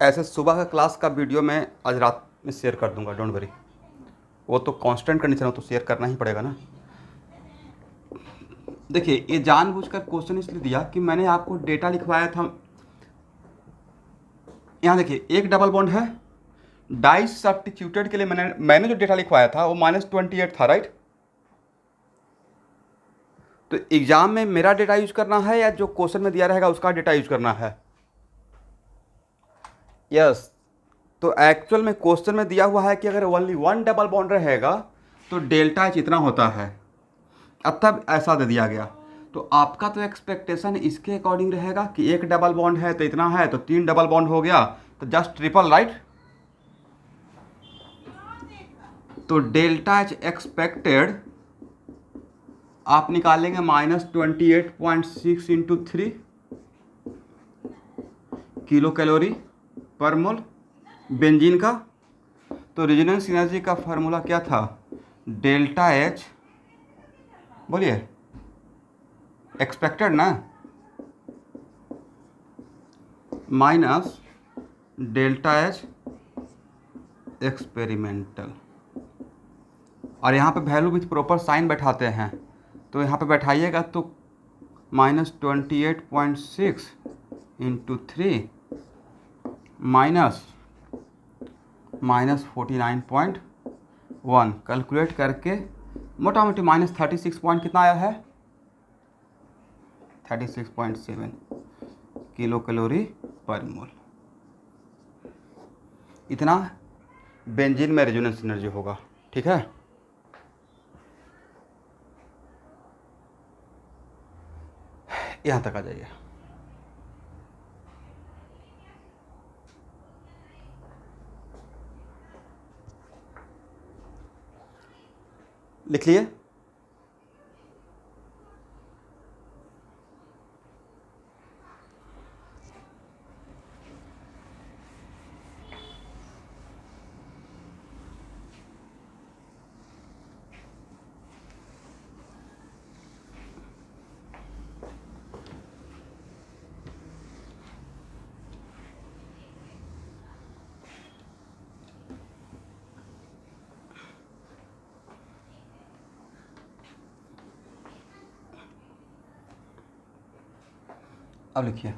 ऐसे सुबह का क्लास का वीडियो मैं आज रात में शेयर कर दूंगा, डोंट वरी। वो तो कांस्टेंट कंडीशन हो तो शेयर करना ही पड़ेगा ना। देखिए, ये जानबूझकर क्वेश्चन इसलिए दिया कि मैंने आपको डेटा लिखवाया था। यहाँ देखिए, एक डबल बॉन्ड है, डाई सब्स्टिट्यूटेड के लिए मैंने जो डेटा लिखवाया था वो -28 था, राइट। तो एग्जाम में मेरा डेटा यूज करना है या जो क्वेश्चन में दिया रहेगा उसका डेटा यूज करना है? यस। तो एक्चुअल में क्वेश्चन में दिया हुआ है कि अगर ओनली वन डबल बॉन्ड रहेगा तो डेल्टा एच इतना होता है। अब तब ऐसा दे दिया गया, तो आपका तो एक्सपेक्टेशन इसके अकॉर्डिंग रहेगा कि एक डबल बॉन्ड है तो इतना है, तो 3 डबल बॉन्ड हो गया तो जस्ट ट्रिपल, राइट। तो डेल्टा एच एक्सपेक्टेड आप निकालेंगे -28.6 इंटू 3 किलो कैलोरी पर मोल बेंजीन का। तो रेजोनेंस एनर्जी का फार्मूला क्या था? डेल्टा एच, बोलिए, एक्सपेक्टेड ना, माइनस डेल्टा एच एक्सपेरिमेंटल। और यहाँ पे वैल्यू विथ प्रॉपर साइन बैठाते हैं, तो यहाँ पे बैठाइएगा तो -28.6 इंटू 3 -49.1 कैलकुलेट करके मोटा मोटी -36 पॉइंट कितना आया है? 36.7 किलो कैलोरी पर मोल। इतना बेंजीन में रेजोनेंस एनर्जी होगा, ठीक है। यहाँ तक आ जाइए। लिख लिए? अब लिखिए।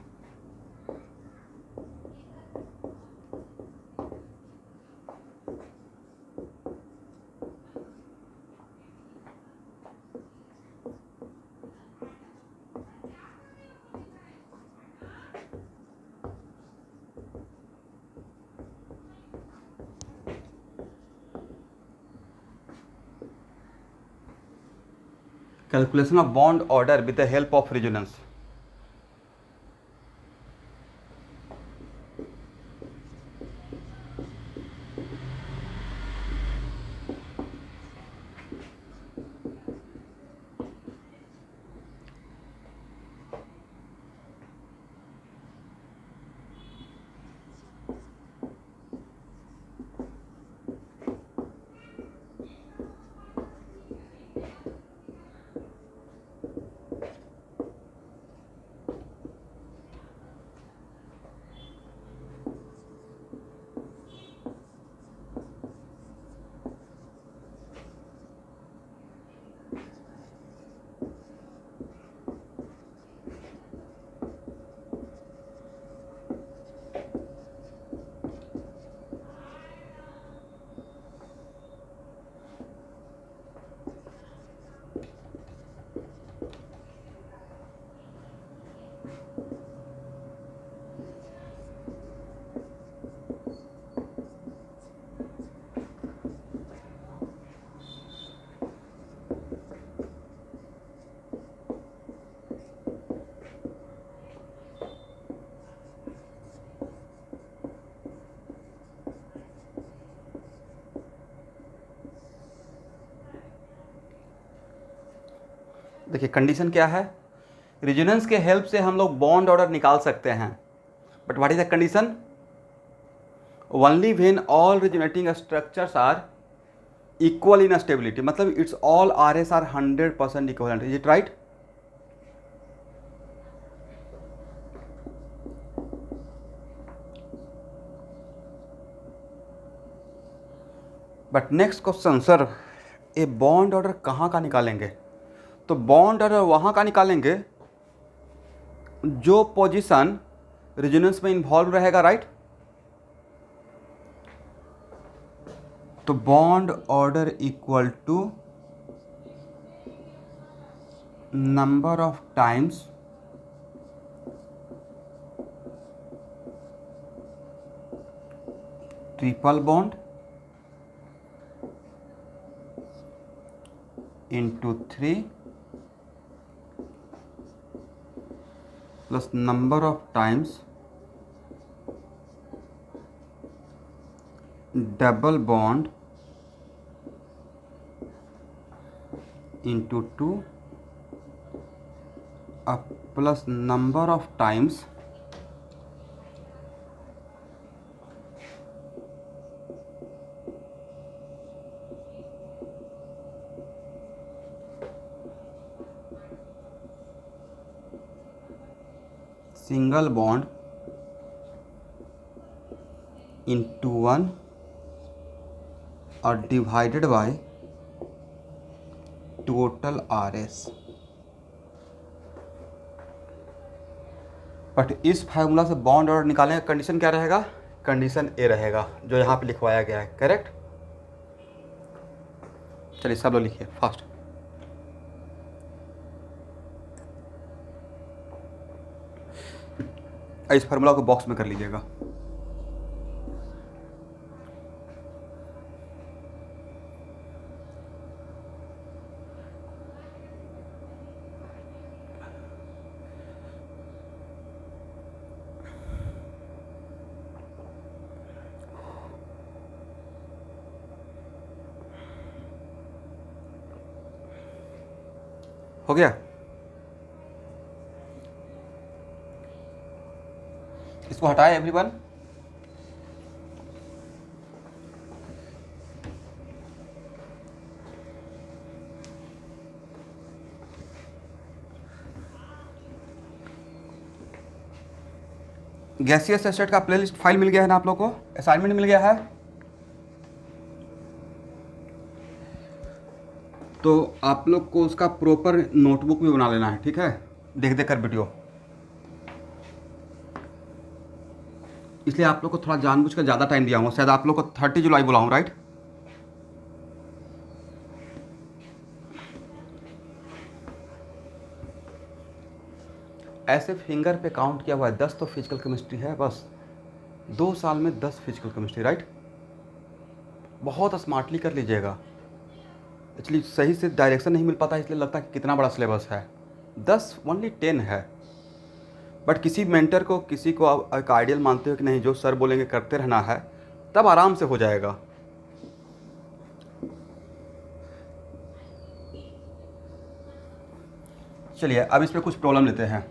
Calculation of bond order with the help of resonance. देखिए, कंडीशन क्या है? रेजोनेंस के हेल्प से हम लोग बॉन्ड ऑर्डर निकाल सकते हैं, but what is the condition? Only when all resonating structures are equal in stability, मतलब it's all R S are 100% equivalent, is it right? But next question sir, ये bond order कहाँ का निकालेंगे? तो bond order वहाँ का निकालेंगे जो पोजीशन रेजोनेंस में इन्वॉल्व रहेगा, राइट? तो bond order equal to number of times triple bond into 3 plus number of times double bond into 2 plus number of times single bond into 1 और divided by total RS। But इस formula से bond order निकालने का condition क्या रहेगा? Condition ए रहेगा जो यहाँ पे लिखवाया गया है, करेक्ट? चलिए सब लोग लिखिए फास्ट। इस फार्मूला को बॉक्स में कर लीजिएगा। हो गया? इसको हटाए एवरीवन। गैसियस एस्टेट का प्लेलिस्ट फाइल मिल गया है ना आप लोग को? असाइनमेंट मिल गया है? तो आप लोग को उसका प्रॉपर नोटबुक भी बना लेना है, ठीक है? देख देख कर वीडियो। इसलिए आप लोग को थोड़ा जानबूझ कर ज़्यादा टाइम दिया हूँ। शायद आप लोग को 30 जुलाई बुलाऊँ, राइट? ऐसे फिंगर पे काउंट किया हुआ है 10 तो फिजिकल केमिस्ट्री है बस। 2 साल में 10 फिजिकल केमिस्ट्री, राइट? बहुत स्मार्टली कर लीजिएगा। एक्चुअली सही से डायरेक्शन नहीं मिल पाता, इसलिए लगता है कि कितना बड़ा सिलेबस है। 10 ओनली 10 है। बट किसी मेंटर को, किसी को आप एक आइडियल मानते हो कि नहीं, जो सर बोलेंगे करते रहना है, तब आराम से हो जाएगा। चलिए अब इस पर कुछ प्रॉब्लम लेते हैं।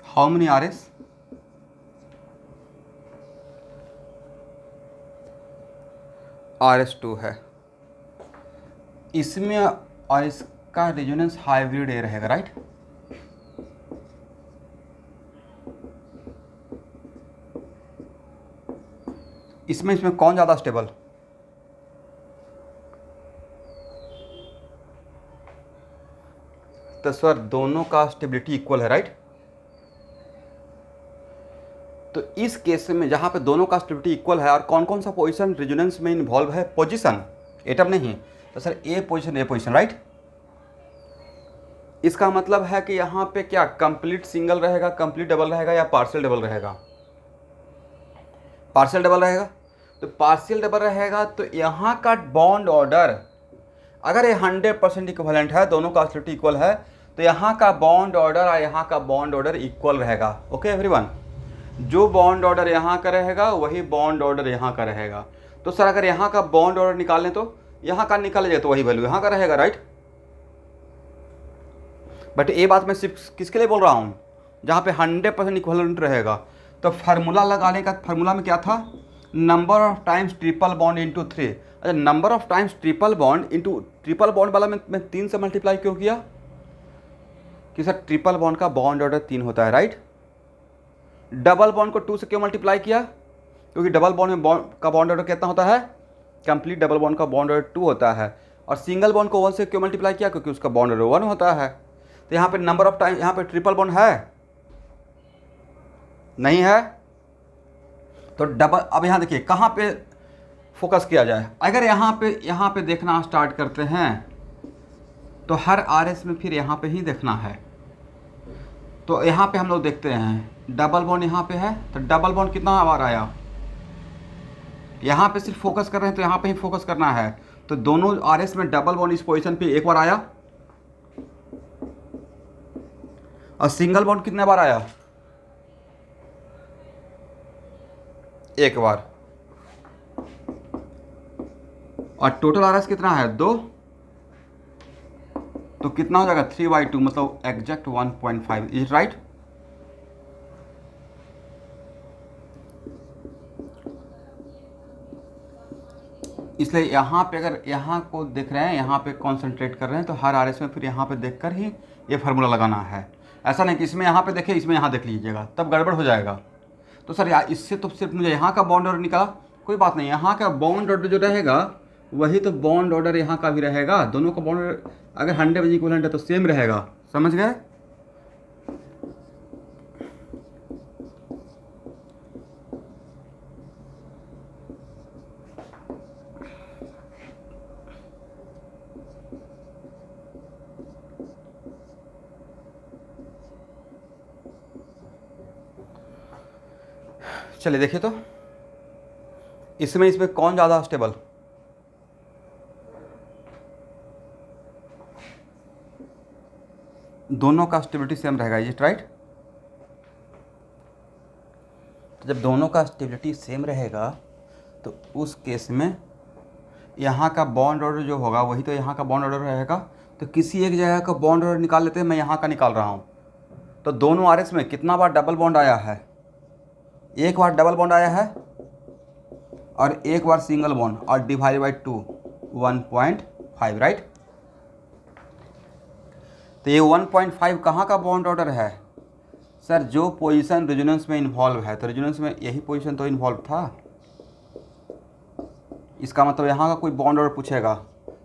How many RS? RS2 है इसमें, और इसका रेजोनेंस हाइब्रिड ए रहेगा, राइट? इसमें कौन ज़्यादा स्टेबल? तो सर दोनों का स्टेबिलिटी इक्वल है, राइट? तो इस केस में जहाँ पे दोनों का स्टेबिलिटी इक्वल है, और कौन कौन सा पोजीशन रेजोनेंस में इन्वॉल्व है? पोजीशन, एटम नहीं। तो सर ए पोजीशन, राइट? इसका मतलब है कि यहाँ पे क्या कंप्लीट सिंगल रहेगा, कंप्लीट डबल रहेगा, या पार्शियल डबल रहेगा? पार्शियल डबल रहेगा। तो पार्शियल डबल रहेगा तो यहाँ का बॉन्ड ऑर्डर, अगर ये 100% इक्विवेलेंट है, दोनों का स्टेबिलिटी इक्वल है, तो यहाँ का बॉन्ड ऑर्डर और यहाँ का बॉन्ड ऑर्डर इक्वल रहेगा। ओके एवरीवन, जो बॉन्ड ऑर्डर यहाँ का रहेगा वही बॉन्ड ऑर्डर यहाँ का रहेगा। तो सर अगर यहाँ का बॉन्ड ऑर्डर निकालें तो यहाँ का निकाला जाए तो वही वैल्यू यहाँ का रहेगा, राइट। बट ये बात मैं सिर्फ किसके लिए बोल रहा हूँ, जहाँ पे 100% इक्वलेंट रहेगा। तो फार्मूला लगाने का, फार्मूला में क्या था, number of times triple bond into 3। अच्छा, number of times triple bond into, triple bond वाला मैं 3 से मल्टीप्लाई क्यों किया, कि सर ट्रिपल बॉन्ड का बॉन्ड ऑर्डर 3 होता है, राइट। डबल बॉन्ड को 2 से क्यों मल्टीप्लाई किया, क्योंकि डबल बॉन्ड में बॉन्ड का बॉन्ड ऑर्डर कितना होता है, कंप्लीट डबल बॉन्ड का बॉन्ड ऑर्डर 2 होता है। और सिंगल बॉन्ड को 1 से क्यों मल्टीप्लाई किया, क्योंकि उसका बॉन्ड ऑर्डर 1 होता है। तो यहाँ पे नंबर ऑफ टाइम, यहाँ पे ट्रिपल बॉन्ड है नहीं है, तो डबल। अब यहाँ देखिए कहाँ पे फोकस किया जाए, अगर यहाँ पे देखना स्टार्ट करते हैं तो हर आरएस में फिर यहाँ पे ही देखना है। तो यहाँ पे हम लोग देखते हैं डबल बॉन्ड यहाँ पे है, तो डबल बॉन्ड कितना बार आया, यहाँ पे सिर्फ फोकस कर रहे हैं तो यहाँ पे ही फोकस करना है। तो दोनों आरएस में डबल बॉन्ड इस पोजीशन पे एक बार आया, और सिंगल बॉन्ड कितने बार आया, एक बार। और टोटल आरएस कितना है, 2। तो कितना हो जाएगा, 3/2, मतलब एग्जैक्ट 1.5। Is right. इसलिए यहाँ पे अगर यहाँ को देख रहे हैं, यहाँ पे कंसंट्रेट कर रहे हैं, तो हर आरएस में फिर यहाँ पे देखकर ही ये फार्मूला लगाना है। ऐसा नहीं कि इसमें यहाँ पे देखें, इसमें यहाँ देख लीजिएगा, तब गड़बड़ हो जाएगा। तो सर यार इससे तो सिर्फ मुझे यहाँ का बॉन्ड ऑर्डर निकाला, कोई बात नहीं, यहाँ का बॉन्ड ऑर्डर जो रहेगा वही तो बॉन्ड ऑर्डर यहाँ का भी रहेगा। दोनों का बॉन्ड ऑर्डर अगर 100 इक्विवेलेंट है तो सेम रहेगा, समझ गए। चलिए देखिए तो इसमें कौन ज़्यादा स्टेबल, दोनों का स्टेबिलिटी सेम रहेगा, इज इट राइट। तो जब दोनों का स्टेबिलिटी सेम रहेगा तो उस केस में यहाँ का बॉन्ड ऑर्डर जो होगा वही तो यहाँ का बॉन्ड ऑर्डर रहेगा। तो किसी एक जगह का बॉन्ड ऑर्डर निकाल लेते हैं, मैं यहाँ का निकाल रहा हूँ। तो दोनों आरएस में कितना बार डबल बॉन्ड आया है, एक बार डबल बॉन्ड आया है और एक बार सिंगल बॉन्ड, और डिवाइड बाई 2, 1.5, राइट। तो ये 1.5 कहाँ का बॉन्ड ऑर्डर है, सर जो पोजीशन रेजोनेंस में इन्वॉल्व है, तो रेजोनेंस में यही पोजीशन तो इन्वॉल्व था। इसका मतलब यहाँ का कोई बॉन्ड ऑर्डर पूछेगा,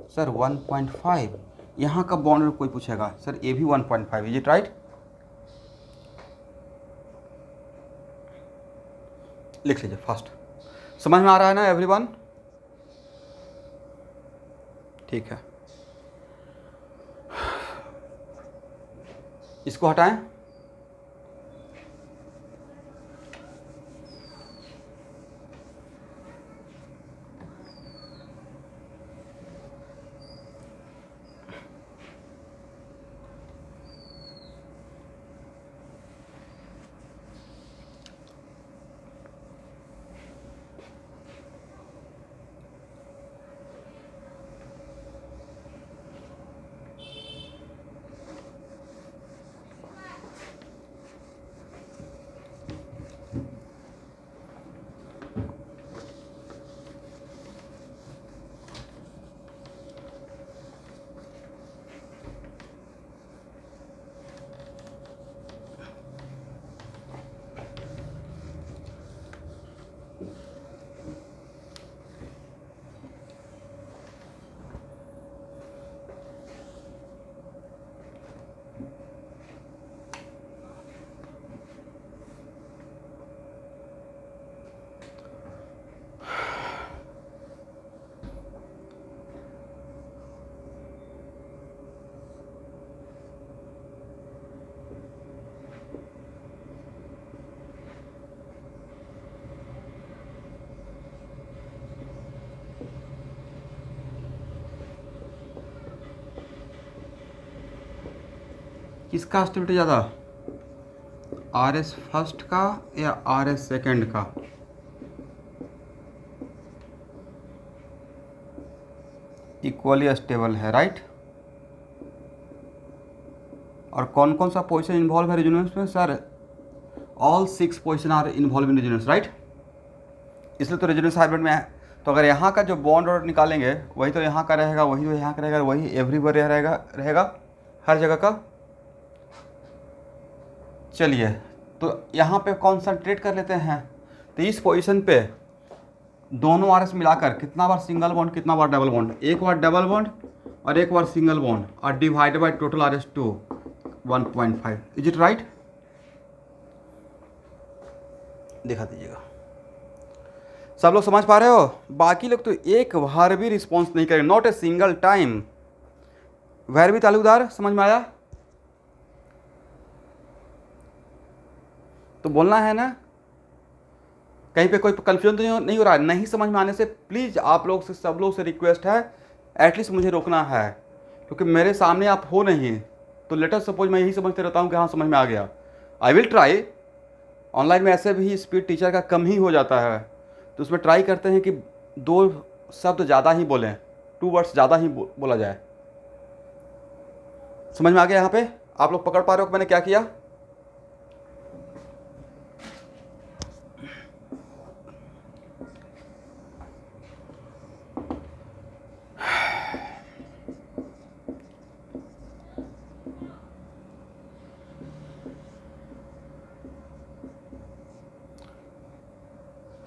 सर 1.5, यहाँ का बॉन्ड ऑर्डर कोई पूछेगा, सर ये भी 1.5, इज इट राइट। लिख लीजिए फास्ट, समझ में आ रहा है ना एवरीवन, ठीक है। इसको हटाएं, किसका स्टेबिलिटी ज़्यादा, RS फर्स्ट का या RS सेकेंड का? इक्वली स्टेबल है, राइट। और कौन कौन सा पोजीशन इन्वॉल्व है रेजोनेंस में sir? All 6 position are involve in resonance, right. इसलिए तो रेजोनेंस हाइब्रिड में है। तो अगर यहाँ का जो बॉन्ड ऑर्डर निकालेंगे वही तो यहाँ का रहेगा, वही तो यहाँ का रहेगा, वही एवरीवेयर रहेगा हर जगह का। चलिए तो यहाँ पे कॉन्सनट्रेट कर लेते हैं। तो इस पोजीशन पे दोनों RS मिलाकर कितना बार सिंगल बॉन्ड, कितना बार डबल बॉन्ड? एक बार डबल बॉन्ड और एक बार सिंगल बॉन्ड, और divided by total RS2 1.5। Is it right? दिखा दीजिएगा। सब लोग समझ पा रहे हो? बाकी लोग तो एक बार भी रिस्पॉन्स नहीं करेंगे, नॉट ए सिंगल टाइम। वैर भी तालुकदार, समझ में आया? तो बोलना है ना, कहीं पे कोई कंफ्यूजन तो नहीं हो रहा है? नहीं समझ में आने से प्लीज़ आप लोग से, सब लोग से रिक्वेस्ट है, एटलीस्ट मुझे रोकना है, क्योंकि मेरे सामने आप हो नहीं। तो लेटर सपोज मैं यही समझते रहता हूँ कि हाँ समझ में आ गया। I will try. ऑनलाइन में ऐसे भी स्पीड टीचर का कम ही हो जाता है, तो उसमें ट्राई करते हैं कि 2 शब्द ज़्यादा ही बोलें, 2 वर्ड्स ज़्यादा ही बोला जाए। समझ में आ गया? यहाँ पे आप लोग पकड़ पा रहे हो कि मैंने क्या किया?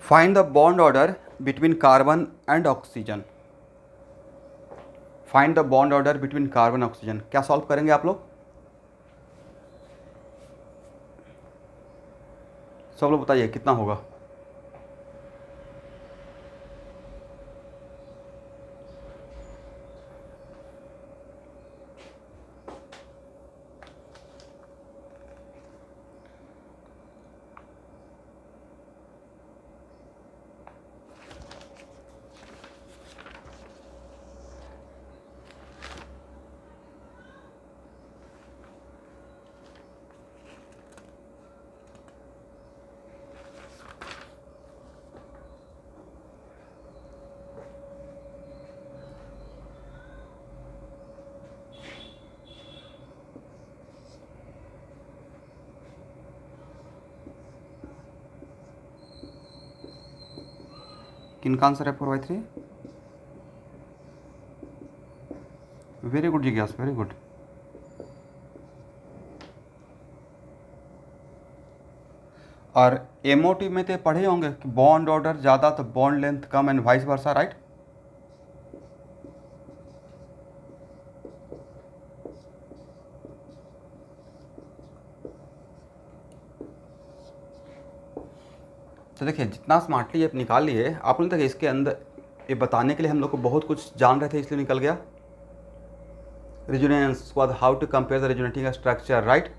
Find the bond order between carbon and oxygen. Find the bond order between carbon and oxygen. क्या सॉल्व करेंगे आप लोग? सब लोग बताइए कितना होगा? किनका आंसर है 4/3? वेरी गुड जिज्ञास, वेरी गुड। और MOT में तो पढ़े होंगे कि बॉन्ड ऑर्डर ज़्यादा तो bond length come and vice versa, right? तो देखिए जितना स्मार्टली ये निकाल लिए आपने, तक इसके अंदर ये बताने के लिए हम लोग को बहुत कुछ जान रहे थे इसलिए निकल गया। Resonance was how to compare the resonating structure, right?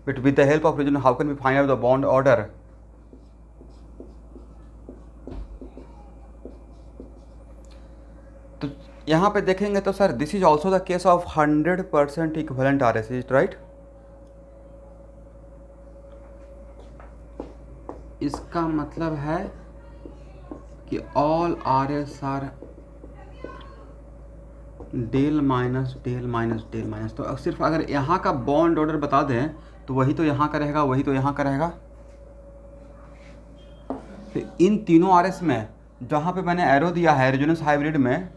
But with the help of resonance how can we find out the bond order? तो यहाँ पे देखेंगे तो sir this is also the case of 100% equivalent RS, is right? इसका मतलब है कि all RS are del minus del minus del minus. तो सिर्फ अगर यहाँ का बॉन्ड ऑर्डर बता दें तो वही तो यहाँ का रहेगा, वही तो यहाँ का रहेगा। तो इन तीनों RS में जहाँ पे मैंने एरो दिया है रेजोनेंस हाइब्रिड में,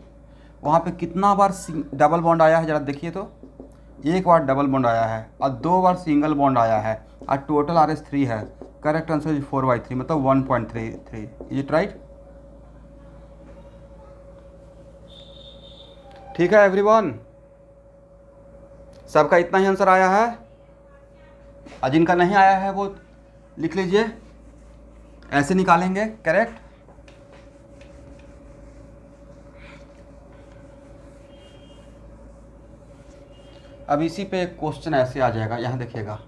वहाँ पे कितना बार डबल बॉन्ड आया है ज़रा देखिए तो। 1 बार डबल बॉन्ड आया है और 2 बार सिंगल बॉन्ड आया है, और टोटल RS 3 है। करेक्ट आंसर इज 4/3, मतलब 1.33। Is it right? ठीक है एवरीवन, सबका इतना ही आंसर आया है, और जिनका नहीं आया है वो लिख लीजिए, ऐसे निकालेंगे। करेक्ट? अब इसी पे एक क्वेश्चन ऐसे आ जाएगा, यहाँ देखिएगा,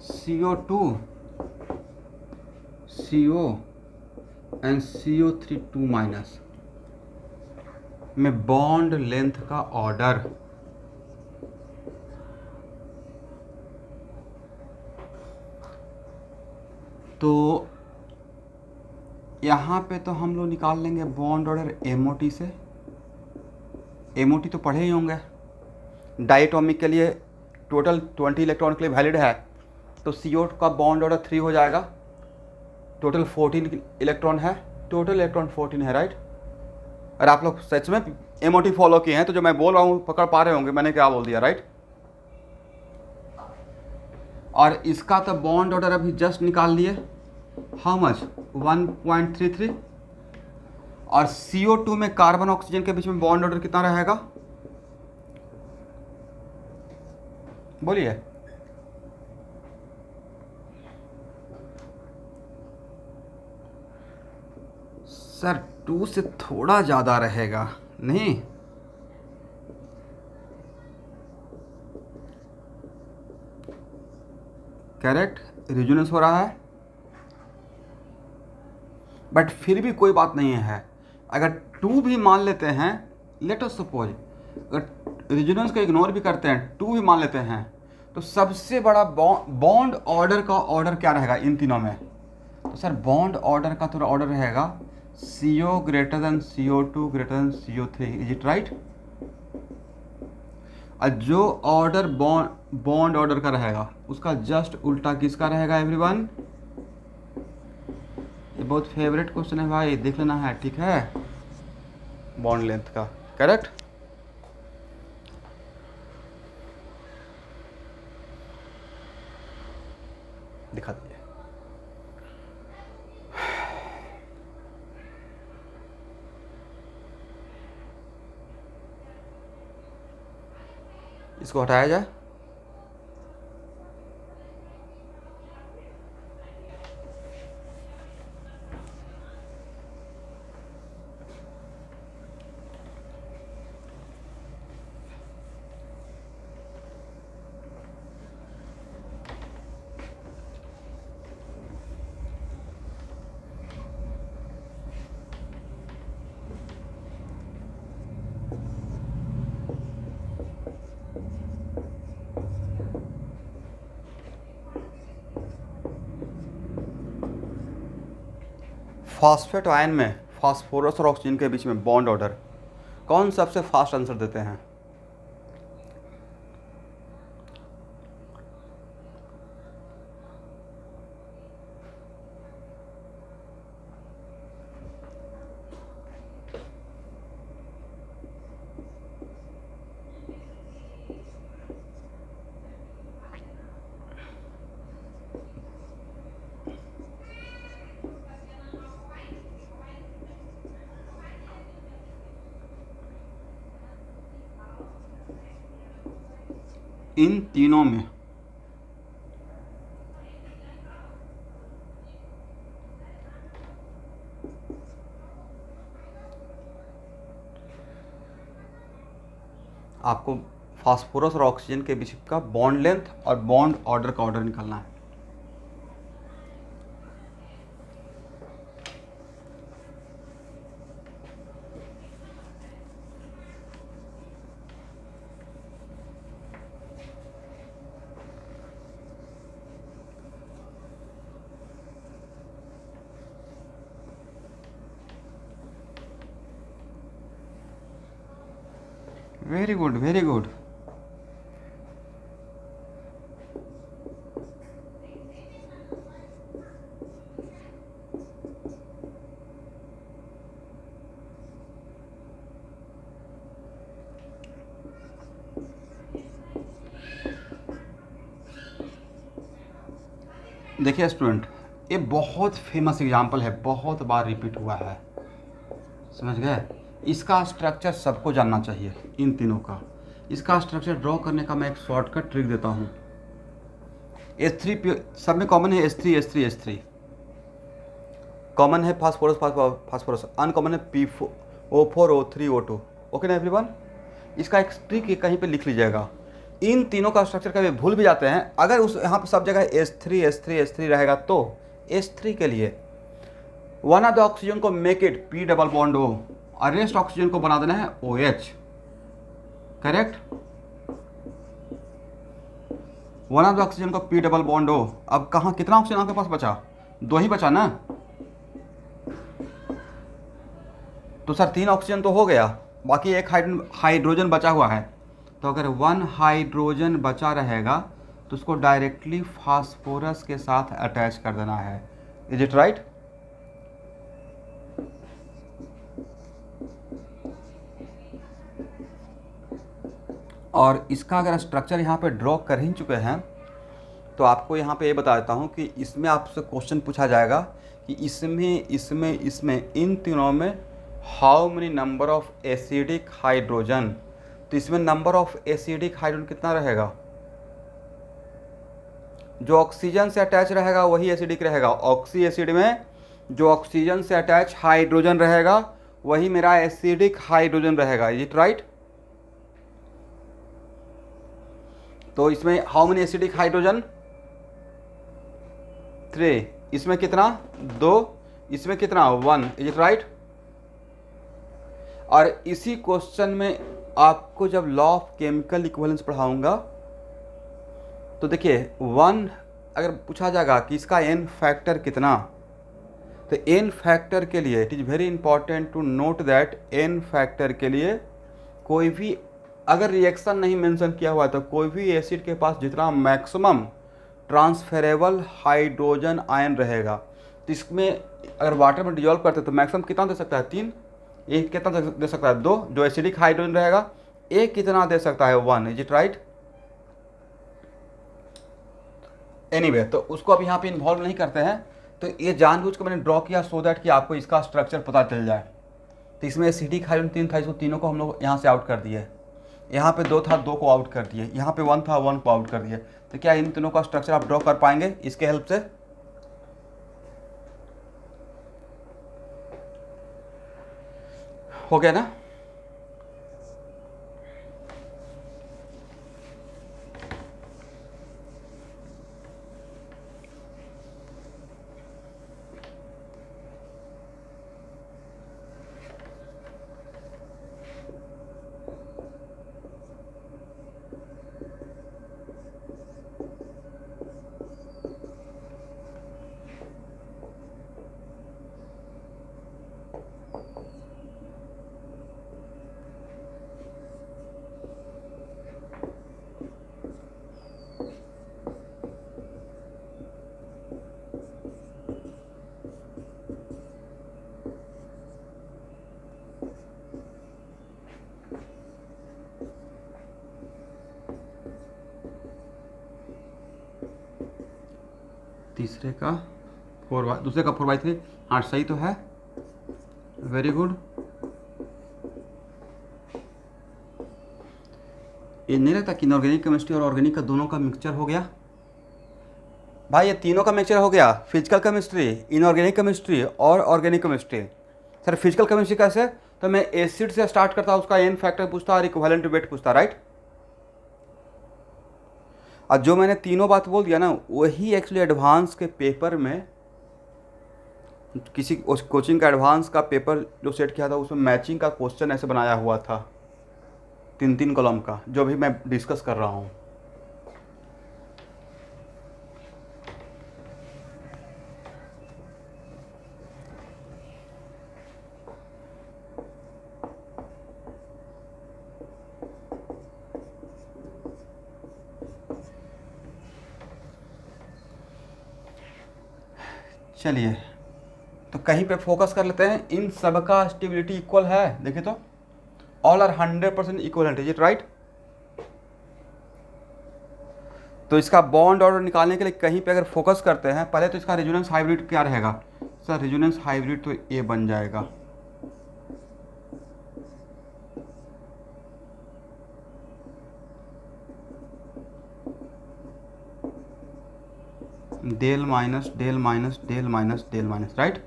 CO2 CO एंड CO3 2- में बॉन्ड लेंथ का ऑर्डर तो यहाँ पे तो हम लोग निकाल लेंगे बॉन्ड ऑर्डर एमओटी से। एमओटी तो पढ़े ही होंगे, डायटोमिक के लिए टोटल 20 इलेक्ट्रॉन के लिए वैलिड है, तो CO का बॉन्ड ऑर्डर 3 हो जाएगा। टोटल 14 इलेक्ट्रॉन है, टोटल इलेक्ट्रॉन 14 है, राइट। और आप लोग सच में एमओटी फॉलो किए हैं तो जो मैं बोल रहा हूँ पकड़ पा रहे होंगे मैंने क्या बोल दिया, राइट। और इसका तो बॉन्ड ऑर्डर अभी जस्ट निकाल लिए, हाउ मच 1.33। और CO2 में कार्बन ऑक्सीजन के बीच में बॉन्ड ऑर्डर कितना रहेगा, बोलिए। सर 2 से थोड़ा ज़्यादा रहेगा, नहीं करेक्ट, रिजोनेंस हो रहा है, बट फिर भी कोई बात नहीं है। अगर 2 भी मान लेते हैं, लेट अस सपोज, अगर रिजोनेंस को इग्नोर भी करते हैं, 2 भी मान लेते हैं, तो सबसे बड़ा बॉन्ड ऑर्डर का ऑर्डर क्या रहेगा इन तीनों में। तो सर बॉन्ड ऑर्डर का थोड़ा ऑर्डर रहेगा CO greater than CO2 greater than CO3, is it right. और जो ऑर्डर बॉन्ड ऑर्डर का रहेगा उसका जस्ट उल्टा किसका रहेगा एवरीवन। ये बहुत फेवरेट क्वेश्चन है भाई, देख लेना है, ठीक है, बॉन्ड लेंथ का, करेक्ट। दिखा दीजिए, इसको हटाया जाए। फॉस्फेट आयन में फास्फोरस और ऑक्सीजन के बीच में बॉन्ड ऑर्डर कौन सबसे फास्ट आंसर देते हैं। इन तीनों में आपको फास्फोरस और ऑक्सीजन के बीच का बॉन्ड लेंथ और बॉन्ड ऑर्डर का ऑर्डर निकालना है। Very good, very good. देखिए स्टूडेंट, ये बहुत फेमस एग्जाम्पल है, बहुत बार रिपीट हुआ है, समझ गए। इसका स्ट्रक्चर सबको जानना चाहिए, इन तीनों का। इसका स्ट्रक्चर ड्रॉ करने का मैं एक शॉर्टकट ट्रिक देता हूँ। H3 सब में कॉमन है, H3 कॉमन है, फास्फोरस अनकॉमन है, O4 O3 O2। ओके ना एवरीवन। इसका एक ट्रिक कहीं पे लिख लीजिएगा। इन तीनों का स्ट्रक्चर कभी भूल भी जाते हैं, अगर उस यहाँ पर सब जगह H3 रहेगा तो H3 के लिए वन ऑफ द ऑक्सीजन को make it P double bond O और रेस्ट ऑक्सीजन को बना देना है OH, correct. One of the oxygen को P डबल बॉन्ड O। अब कहाँ कितना ऑक्सीजन आपके पास बचा, 2 ही बचा ना। तो सर 3 ऑक्सीजन तो हो गया, बाकी एक हाइड्रोजन बचा हुआ है। तो अगर 1 हाइड्रोजन बचा रहेगा तो उसको डायरेक्टली फास्फोरस के साथ अटैच कर देना है। Is it right? और इसका अगर स्ट्रक्चर यहाँ पे ड्रॉ कर ही चुके हैं तो आपको यहाँ पे ये बता देता हूँ कि इसमें आपसे क्वेश्चन पूछा जाएगा कि इसमें इन तीनों में how many number of acidic hydrogen. तो इसमें नंबर ऑफ एसिडिक हाइड्रोजन कितना रहेगा? जो ऑक्सीजन से अटैच रहेगा वही एसिडिक रहेगा। ऑक्सी एसिड में जो ऑक्सीजन से अटैच हाइड्रोजन रहेगा वही मेरा एसिडिक हाइड्रोजन रहेगा। Is it right? तो इसमें हाउ मेनी एसिडिक हाइड्रोजन? 3। इसमें कितना? 2। इसमें कितना? 1। Is it right? और इसी क्वेश्चन में आपको जब लॉ ऑफ केमिकल इक्विवेलेंस पढ़ाऊंगा तो देखिए 1 अगर पूछा जाएगा कि इसका एन फैक्टर कितना, तो एन फैक्टर के लिए it is very important to note that N factor के लिए कोई भी अगर रिएक्शन नहीं मेंशन किया हुआ है तो कोई भी एसिड के पास जितना मैक्सिमम ट्रांसफरेबल हाइड्रोजन आयन रहेगा, तो इसमें अगर वाटर में डिजॉल्व करते तो मैक्सिमम कितना दे सकता है? 3। एक कितना दे सकता है? 2। जो एसिडिक हाइड्रोजन रहेगा एक कितना दे सकता है? 1। Is it right? एनीवे, तो उसको अब यहाँ पे इन्वॉल्व नहीं करते हैं। तो ये जानबूझ के मैंने ड्रॉ किया सो दैट कि आपको इसका स्ट्रक्चर पता चल जाए। तो इसमें एसिडिक हाइड्रोजन 3 था, इसको तीनों को हम लोग यहाँ से आउट कर दिए। यहाँ पे 2 था, 2 को आउट कर दिए। यहाँ पे 1 था, 1 को आउट कर दिए। तो क्या इन तीनों का स्ट्रक्चर आप ड्रॉ कर पाएंगे इसके हेल्प से? हो गया ना? तीसरे का 4/, दूसरे का 4/3। हाँ सही तो है, वेरी गुड। ये नहीं लगता कि इनऑर्गेनिक केमिस्ट्री और ऑर्गेनिक का दोनों का मिक्सचर हो गया? भाई ये तीनों का मिक्सचर हो गया, फिजिकल केमिस्ट्री, इनऑर्गेनिक केमिस्ट्री और organic chemistry. Sir physical chemistry कैसे? तो मैं एसिड से स्टार्ट करता, उसका एन फैक्टर पूछता और इक्विवेलेंट वेट पूछता, राइट? और जो मैंने तीनों बात बोल दिया ना वही एक्चुअली एडवांस के पेपर में किसी कोचिंग का एडवांस का पेपर जो सेट किया था उसमें मैचिंग का क्वेश्चन ऐसे बनाया हुआ था 3-3 कॉलम का, जो भी मैं डिस्कस कर रहा हूँ। चलिए तो कहीं पे फोकस कर लेते हैं। इन सब का स्टेबिलिटी इक्वल है, देखिए तो all are 100% equivalent. Is it right? तो इसका बॉन्ड ऑर्डर निकालने के लिए कहीं पे अगर फोकस करते हैं, पहले तो इसका रेजोनेंस हाइब्रिड क्या रहेगा? सर रेजोनेंस हाइब्रिड तो ए बन जाएगा। Del minus del minus del minus del minus, right?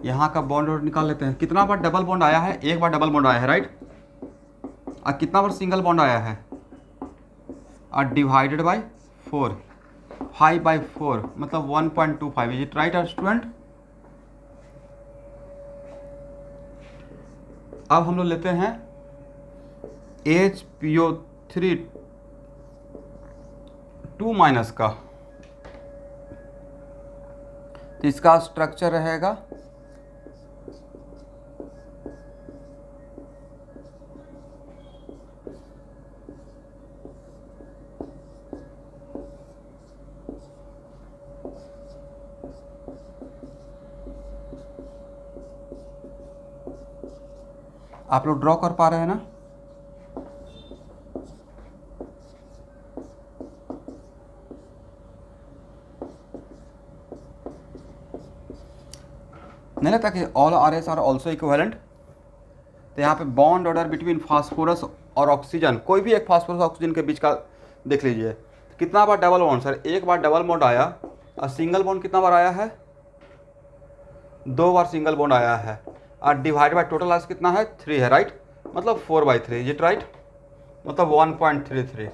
यहाँ का बॉन्ड ऑर्डर निकाल लेते हैं। कितना बार डबल बॉन्ड आया है? एक बार डबल बॉन्ड आया है, राइट? और कितना बार सिंगल बॉन्ड आया है? और डिवाइडेड बाय 4, 5/4 मतलब 1.25। Is it right student? अब हम लोग लेते हैं HPO3 2 माइनस का। तो इसका स्ट्रक्चर रहेगा आप लोग ड्रॉ कर पा रहे हैं ना? नहीं लगता कि all R S are also equivalent? तो यहाँ पे बॉन्ड ऑर्डर बिटवीन फास्फोरस और ऑक्सीजन, कोई भी एक फास्फोरस ऑक्सीजन के बीच का देख लीजिए, कितना बार डबल बॉन्ड सर? एक बार डबल बॉन्ड आया। और सिंगल बॉन्ड कितना बार आया है? 2 बार सिंगल बॉन्ड आया है। और डिवाइड बाय टोटल आस कितना है? 3 है, राइट? मतलब 4/3, इज इट राइट? मतलब 1.33।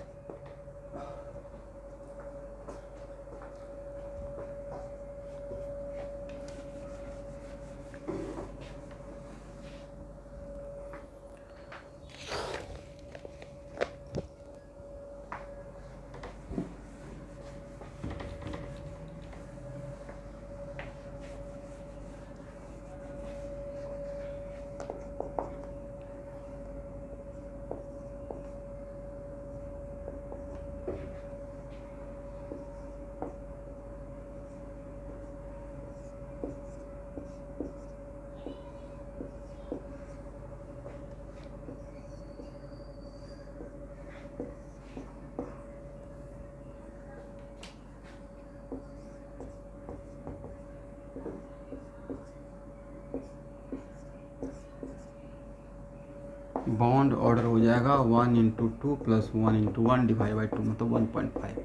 बॉन्ड ऑर्डर हो जाएगा 1/2 + 1/1 डिवाइड बाई 2, मतलब 1.5।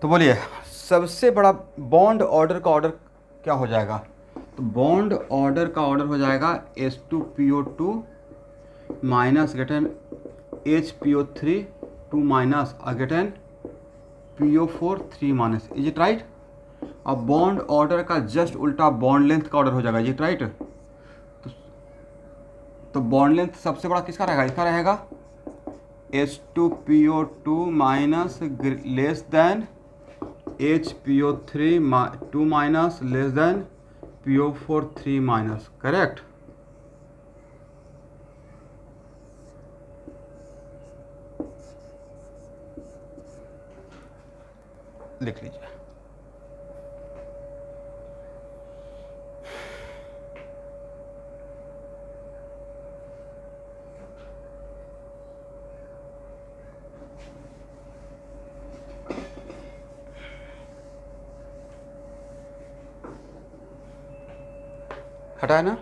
तो बोलिए सबसे बड़ा बॉन्ड ऑर्डर का ऑर्डर क्या हो जाएगा? तो बॉन्ड ऑर्डर का ऑर्डर हो जाएगा H2PO2 minus greater than HPO3 2 minus greater than PO4 3 minus, is it right? अब बॉन्ड ऑर्डर का जस्ट उल्टा बॉन्ड लेंथ का ऑर्डर हो जाएगा, इज इट राइट? तो बॉन्ड लेंथ सबसे बड़ा किसका रहेगा? इसका रहेगा H2PO2 minus less than HPO3 2 minus less than PO4 3 minus, correct? लिख लीजिए। हटाए ना?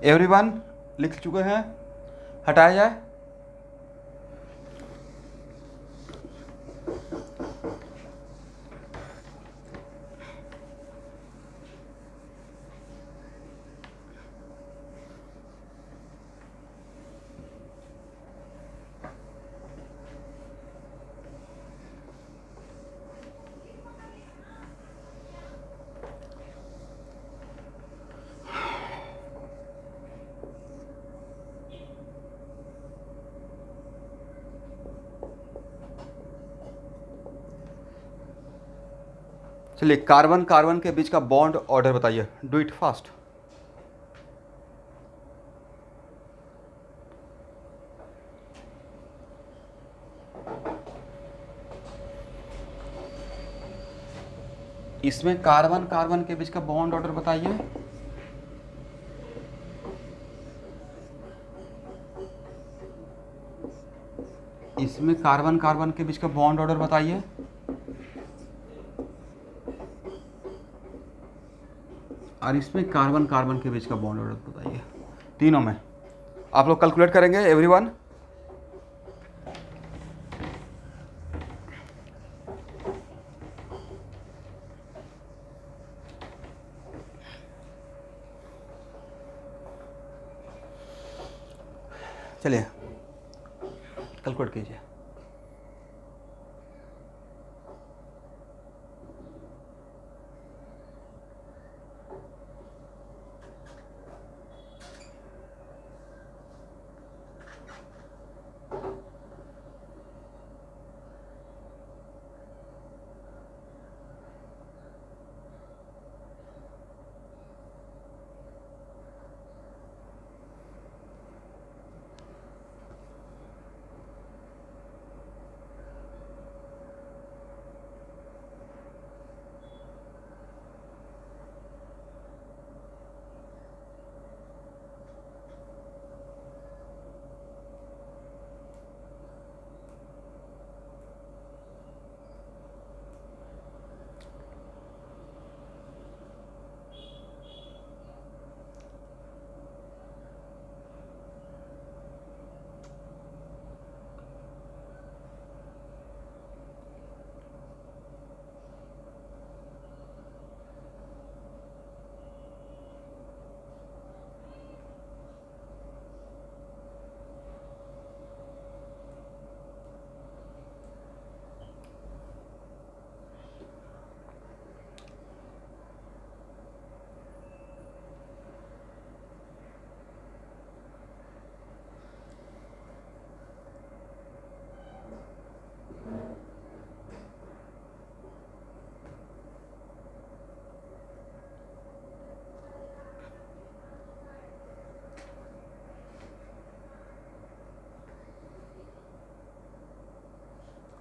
एवरीवन लिख चुके हैं? हटाया जाए? चलिए कार्बन कार्बन के बीच का बॉन्ड ऑर्डर बताइए, डू इट फास्ट। इसमें कार्बन कार्बन के बीच का बॉन्ड ऑर्डर बताइए। इसमें कार्बन कार्बन के बीच का बॉन्ड ऑर्डर बताइए। और इसमें कार्बन कार्बन के बीच का बॉन्ड ऑर्डर बताइए, तीनों में। आप लोग कैलकुलेट करेंगे एवरीवन? चलिए कैलकुलेट कीजिए।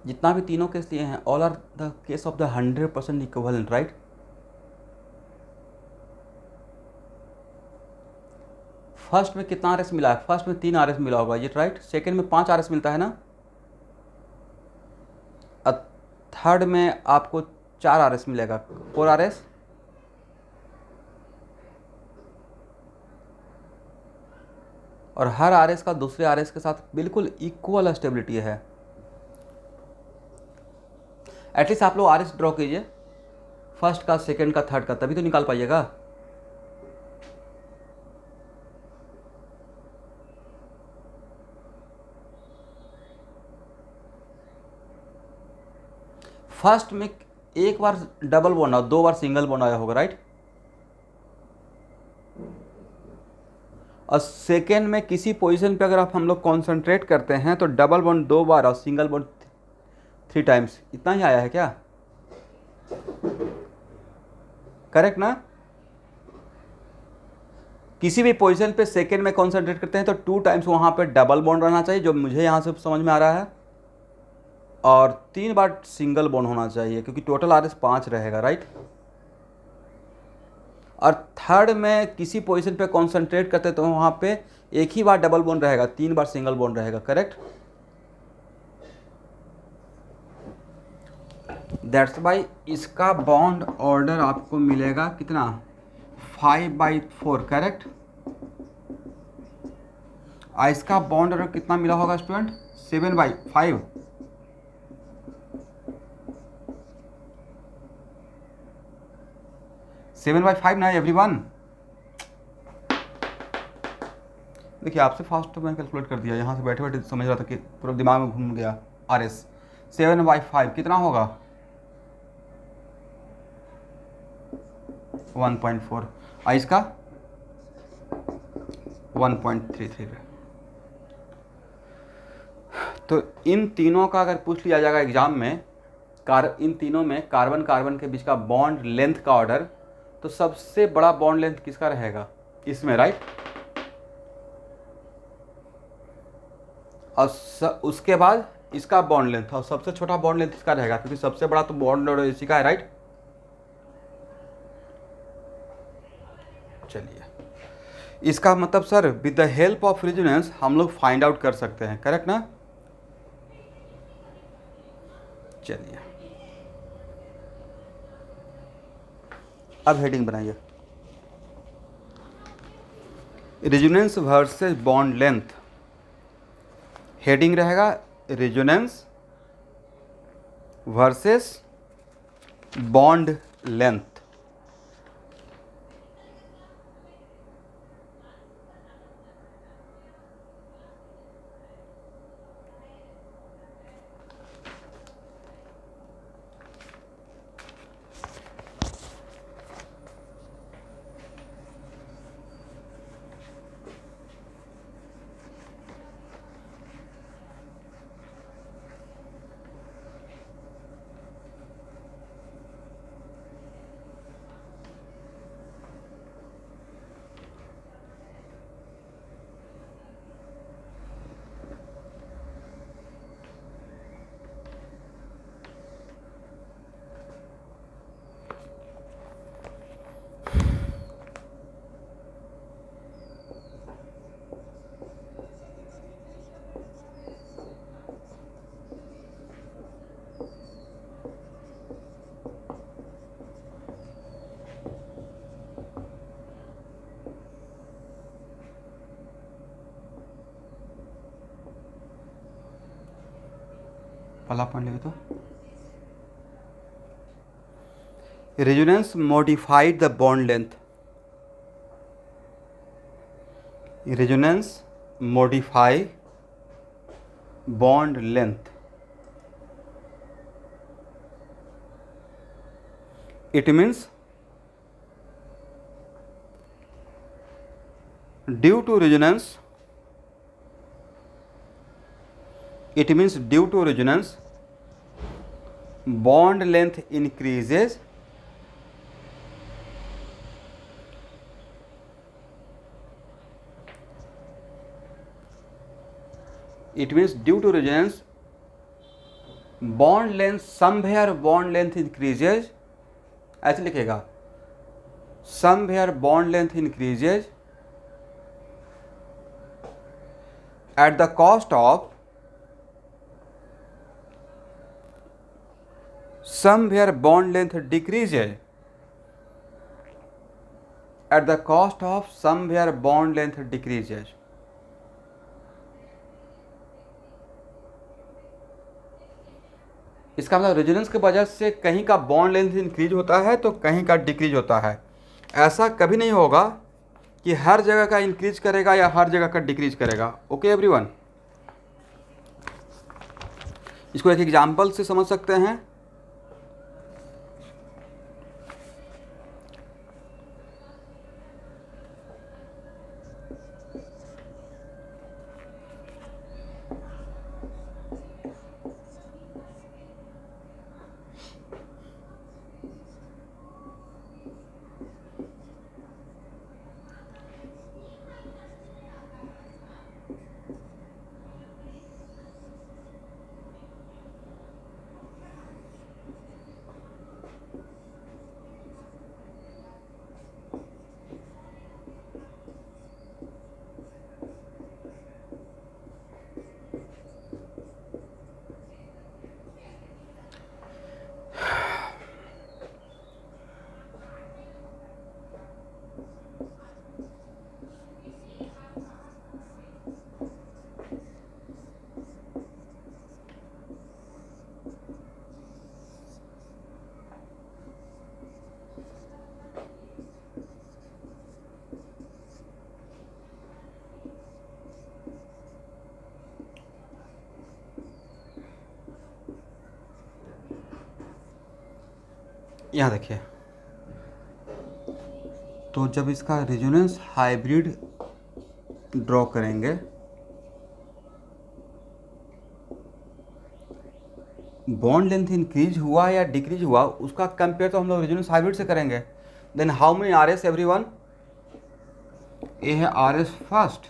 जितना भी तीनों केस लिए हैं all are the case of the 100% equivalent, right. First में कितना आर एस मिला है? फर्स्ट में 3 आर एस मिला होगा, ये राइट। सेकेंड में 5 आर एस मिलता है ना। थर्ड में आपको 4 आर एस मिलेगा, 4 आर एस। और हर आर एस का दूसरे आर एस के साथ बिल्कुल इक्वल स्टेबिलिटी है। एटलीस्ट आप लोग आर एस ड्रॉ कीजिए, फर्स्ट का, सेकेंड का, थर्ड का, तभी तो निकाल पाइएगा। फर्स्ट में एक बार डबल बॉन्ड और 2 बार सिंगल बॉन्ड आया होगा, राइट। और सेकेंड में किसी पोजीशन पे अगर आप हम लोग कॉन्सेंट्रेट करते हैं तो डबल बॉन्ड 2 बार और सिंगल बॉन्ड 3 टाइम्स, इतना ही आया है क्या? करेक्ट ना। किसी भी पोजीशन पे सेकेंड में कॉन्सेंट्रेट करते हैं तो 2 टाइम्स वहाँ पे डबल बॉन्ड रहना चाहिए, जो मुझे यहाँ से समझ में आ रहा है, और 3 बार सिंगल बॉन्ड होना चाहिए, क्योंकि टोटल आर एस 5 रहेगा, राइट। और थर्ड में किसी पोजीशन पे कॉन्सेंट्रेट करते हैं तो वहाँ पे एक ही बार डबल बॉन्ड रहेगा, 3 बार सिंगल बॉन्ड रहेगा, करेक्ट। दैट्स वाई इसका बॉन्ड ऑर्डर आपको मिलेगा कितना? 5/4, करेक्ट। इसका बॉन्ड ऑर्डर कितना मिला होगा स्टूडेंट? 7/5। 7/5 ना एवरीवन। देखिए आपसे फास्ट तो मैंने कैलकुलेट कर दिया, यहाँ से बैठे बैठे समझ रहा था कि पूरा दिमाग में घूम गया। आर एस 7/5 कितना होगा? 1.4। इसका 1.33। तो इन तीनों का अगर पूछ लिया जाएगा एग्जाम में, इन तीनों में कार्बन कार्बन के बीच का बॉन्ड लेंथ का ऑर्डर, तो सबसे बड़ा बॉन्ड लेंथ किसका रहेगा इसमें, राइट। और उसके बाद इसका बॉन्ड लेंथ, और सबसे छोटा बॉन्ड लेंथ इसका रहेगा, क्योंकि सबसे बड़ा तो बॉन्ड ऑर्डर इसी का है, राइट। चलिए, इसका मतलब sir with the help of resonance हम लोग फाइंड आउट कर सकते हैं, करेक्ट ना। चलिए अब हेडिंग बनाइए, resonance versus bond length. Heading रहेगा रेजोनेंस वर्सेस बॉन्ड लेंथ। पहला पॉइंट लिखे तो resonance modified the bond length. Resonance modify bond length. It means due to resonance, it means due to resonance bond length increases it means due to resonance bond length somewhere bond length increases, ऐसे लिखेगा, somewhere bond length increases at the cost of, somewhere bond length decreases at the cost of somewhere bond length decreases. इसका मतलब resonance की वजह से कहीं का bond length increase होता है तो कहीं का डिक्रीज होता है। ऐसा कभी नहीं होगा कि हर जगह का इंक्रीज करेगा या हर जगह का डिक्रीज करेगा। ओके एवरीवन, इसको एक एग्जांपल से समझ सकते हैं। यहाँ देखिए, तो जब इसका रेजोनेंस हाइब्रिड ड्रॉ करेंगे, बॉन्ड लेंथ इंक्रीज हुआ या डिक्रीज हुआ उसका कंपेयर तो हम लोग रेजोनेंस हाइब्रिड से करेंगे। Then how many R S everyone? ये है आर एस फर्स्ट,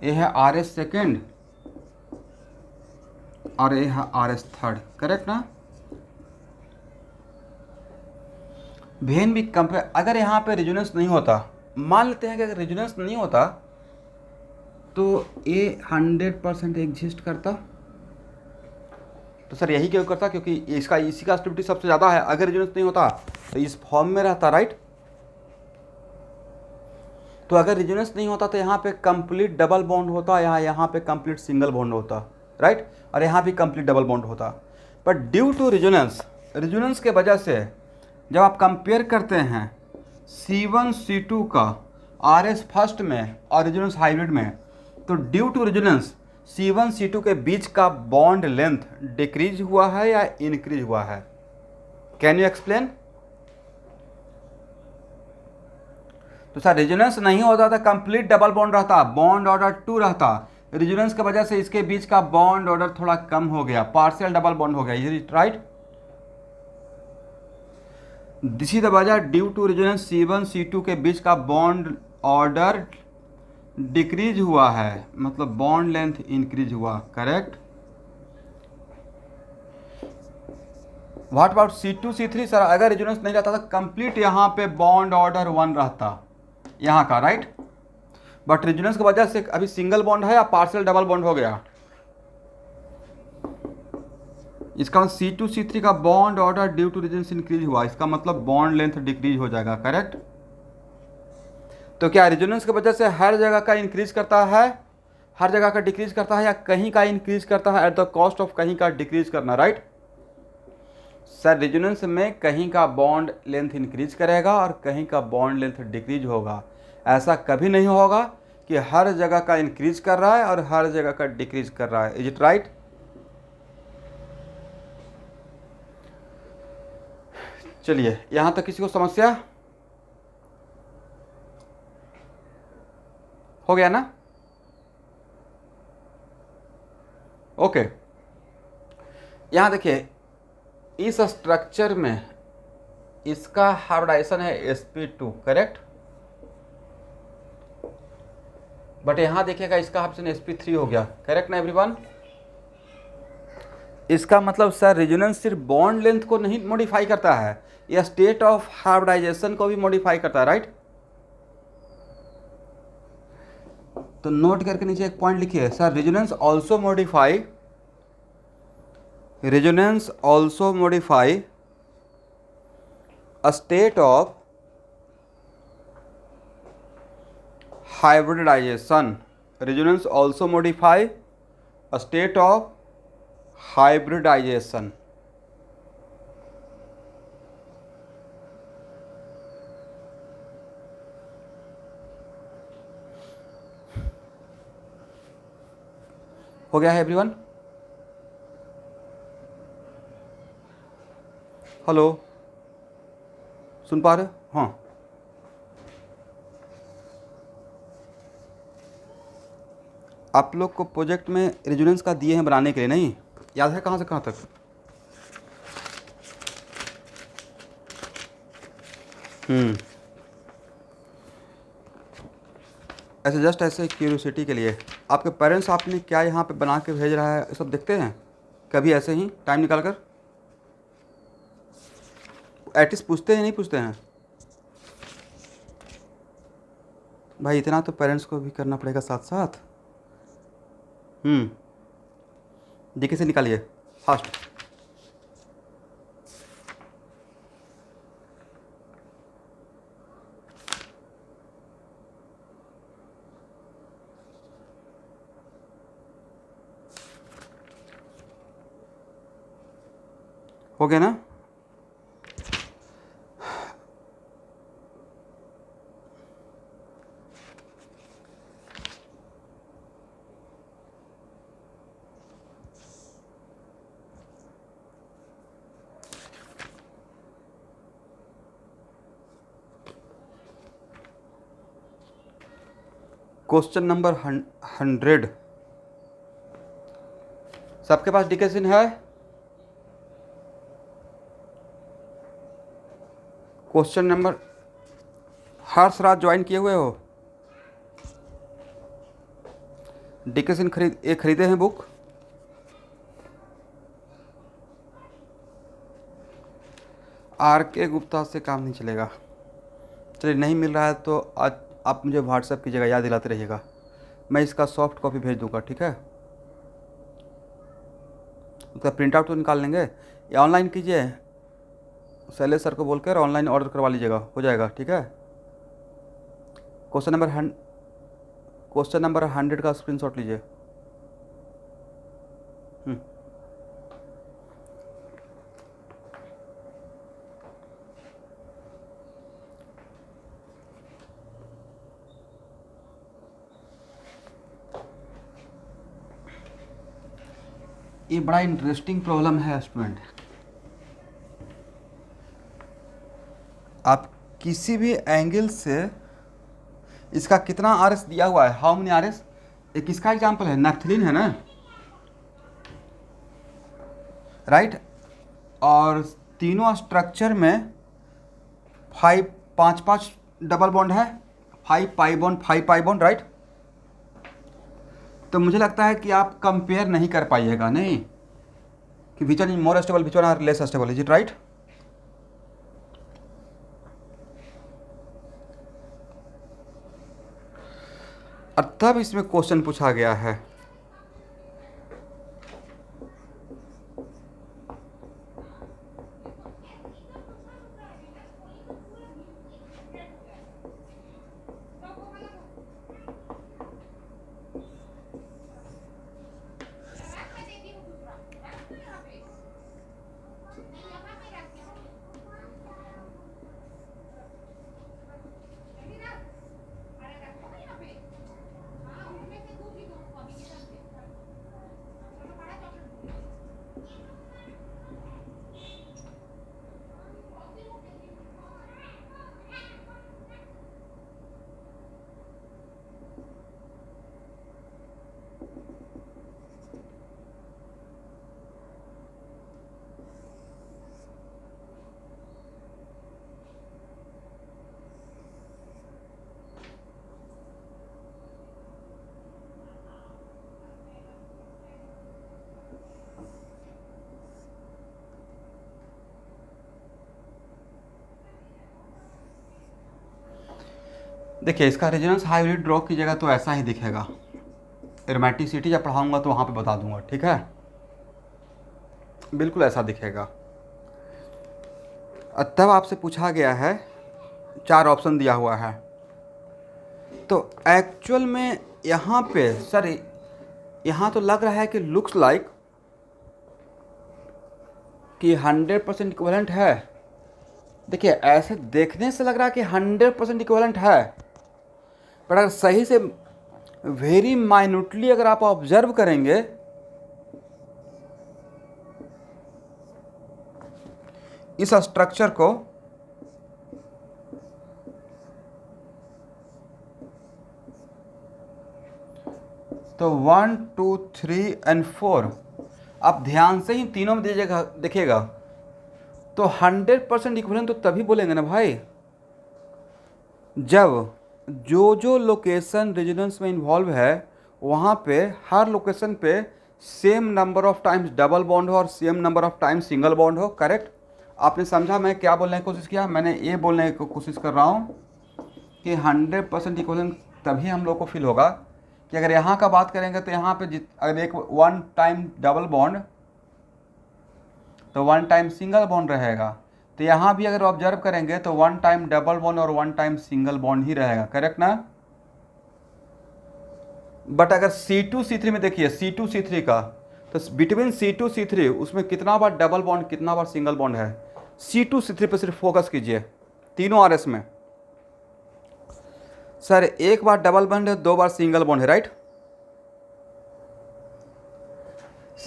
ये है आर एस सेकेंड और ये है आर एस थर्ड, करेक्ट ना? वेन भी कंपेयर, अगर यहाँ पे रेजोनेंस नहीं होता, मान लेते हैं कि अगर रेजोनेंस नहीं होता तो ये 100% एग्जिस्ट करता। तो सर यही क्यों करता? क्योंकि इसका इसी का स्टेबिलिटी सबसे ज़्यादा है। अगर रेजोनेंस नहीं होता तो इस फॉर्म में रहता, राइट? तो अगर रेजोनेंस नहीं होता तो यहाँ पे कंप्लीट डबल बॉन्ड होता, यहाँ पे कंप्लीट सिंगल बॉन्ड होता, राइट? और यहाँ भी कंप्लीट डबल बॉन्ड होता। But due to resonance, resonance के वजह से जब आप कंपेयर करते हैं C1 C2 का RS फर्स्ट में और रेजोनेंस हाइब्रिड में, तो due to resonance C1 C2 के बीच का बॉन्ड लेंथ डिक्रीज हुआ है या इंक्रीज हुआ है? Can you explain? तो सर रेजोनेंस नहीं होता था, कंप्लीट डबल बॉन्ड रहता, बॉन्ड ऑर्डर 2 रहता। रेजोनेंस की वजह से इसके बीच का बॉन्ड ऑर्डर थोड़ा कम हो गया, पार्शियल डबल बॉन्ड हो गया, is it right? This is the वजह, due to resonance C1 C2 के बीच का बॉन्ड ऑर्डर डिक्रीज हुआ है, मतलब बॉन्ड लेंथ इंक्रीज हुआ, correct? What about C2 C3? Sir अगर रेजोनेंस नहीं रहता था कंप्लीट यहाँ पे बॉन्ड ऑर्डर 1 रहता यहाँ का, राइट? बट रेजोनेंस की वजह से अभी सिंगल बॉन्ड है या पार्शियल डबल बॉन्ड हो गया। इसका C2 C3 का bond order due to resonance increase हुआ, इसका मतलब बॉन्ड लेंथ डिक्रीज हो जाएगा, करेक्ट? तो क्या रेजोनेंस की वजह से हर जगह का इंक्रीज करता है, हर जगह का डिक्रीज करता है, या कहीं का इंक्रीज करता है एट द कॉस्ट ऑफ कहीं का डिक्रीज करना, राइट? सर रेजोनेंस में कहीं का बॉन्ड लेंथ इंक्रीज करेगा और कहीं का बॉन्ड लेंथ डिक्रीज होगा। ऐसा कभी नहीं होगा कि हर जगह का इंक्रीज कर रहा है और हर जगह का डिक्रीज कर रहा है, इज इट राइट? चलिए, यहां तक किसी को समस्या हो गया ना? ओके, यहां देखिए, इस स्ट्रक्चर में इसका हाइब्रिडाइजेशन है sp2, करेक्ट? बट यहां देखिएगा इसका ऑप्शन sp3 हो गया, करेक्ट ना एवरीवन? इसका मतलब सर रेजोनेंस सिर्फ बॉन्ड लेंथ को नहीं मॉडिफाई करता है, यह स्टेट ऑफ हाइब्रिडाइजेशन को भी मॉडिफाई करता है, राइट। तो नोट करके नीचे एक पॉइंट लिखिए sir, resonance also modify a state of hybridization. Resonance also modify a state of hybridization. हो गया है एवरीवन? हेलो, सुन पा रहे हो? हाँ, आप लोग को प्रोजेक्ट में रेजोनेंस का दिए हैं बनाने के लिए, नहीं याद है कहाँ से कहाँ तक? ऐसे जस्ट ऐसे क्यूरियोसिटी के लिए, आपके पेरेंट्स आपने क्या यहाँ पे बना के भेज रहा है ये सब देखते हैं कभी ऐसे ही टाइम निकाल कर? एटलीस्ट पूछते हैं, नहीं पूछते हैं? भाई इतना तो पेरेंट्स को भी करना पड़ेगा साथ साथ। जीके से निकालिए फास्ट। हो गया ना? क्वेश्चन नंबर 100 सबके पास डिकेशन है? क्वेश्चन नंबर, हर्ष राज ज्वाइन किए हुए हो? डिकेशन खरीदे हैं बुक? आर के गुप्ता से काम नहीं चलेगा। चलिए, नहीं मिल रहा है तो आज आप मुझे व्हाट्सएप कीजिएगा, याद दिलाते रहिएगा, मैं इसका सॉफ्ट कॉपी भेज दूंगा, ठीक है? उसका प्रिंट आउट तो निकाल लेंगे, या ऑनलाइन कीजिए, शैलेश सर को बोलकर ऑनलाइन ऑर्डर करवा लीजिएगा, हो जाएगा, ठीक है? क्वेश्चन नंबर 100 का स्क्रीनशॉट लीजिए। ये बड़ा इंटरेस्टिंग प्रॉब्लम है स्टूडेंट। आप किसी भी एंगल से इसका कितना आर एस दिया हुआ है, हाउ मेनी आर एस, एक किसका एग्जाम्पल है, नैफ्थलीन है ना, राइट? और तीनों स्ट्रक्चर में 5 डबल बॉन्ड है, 5 पाई बॉन्ड, राइट? तो मुझे लगता है कि आप कंपेयर नहीं कर पाइएगा, नहीं, कि which one is more stable, which one are less stable, is it right? और तब इसमें क्वेश्चन पूछा गया है, देखिए इसका रेजोनेंस हाइब्रिड ड्रॉ कीजिएगा तो ऐसा ही दिखेगा। एरोमेटिसिटी जब पढ़ाऊंगा तो वहाँ पे बता दूंगा, ठीक है। बिल्कुल ऐसा दिखेगा। तब आपसे पूछा गया है, 4 ऑप्शन दिया हुआ है, तो एक्चुअल में यहाँ पे सर यहाँ तो लग रहा है कि लुक्स लाइक कि 100% इक्विवेलेंट है। देखिए ऐसे देखने से लग रहा है कि 100% इक्विवेलेंट है, पर अगर सही से वेरी माइन्यूटली अगर आप ऑब्जर्व करेंगे इस स्ट्रक्चर को, तो 1 2 3 और 4 आप ध्यान से ही तीनों में दीजिएगा, देखिएगा तो 100% इक्विवेलेंट तो तभी बोलेंगे ना भाई जब जो लोकेशन रेजोनेंस में इन्वॉल्व है वहाँ पे हर लोकेशन पे same number of times double bond हो और same number of times single bond हो। करेक्ट। आपने समझा मैं क्या बोलने की कोशिश किया? मैंने ये बोलने की कोशिश कर रहा हूँ कि 100% इक्विवेलेंट तभी हम लोग को फील होगा कि अगर यहाँ का बात करेंगे तो यहाँ पे अगर एक 1 टाइम डबल बॉन्ड तो 1 टाइम सिंगल बॉन्ड रहेगा, तो यहाँ भी अगर ऑब्जर्व करेंगे तो 1 टाइम डबल बॉन्ड और 1 टाइम सिंगल बॉन्ड ही रहेगा। करेक्ट ना? बट अगर C2 C3 में देखिए C2 C3 का, तो बिटवीन C2 C3 उसमें कितना बार डबल बॉन्ड कितना बार सिंगल बॉन्ड है? C2 C3 पे सिर्फ फोकस कीजिए, तीनों RS में। सर एक बार डबल बॉन्ड है, 2 बार सिंगल बॉन्ड है, राइट।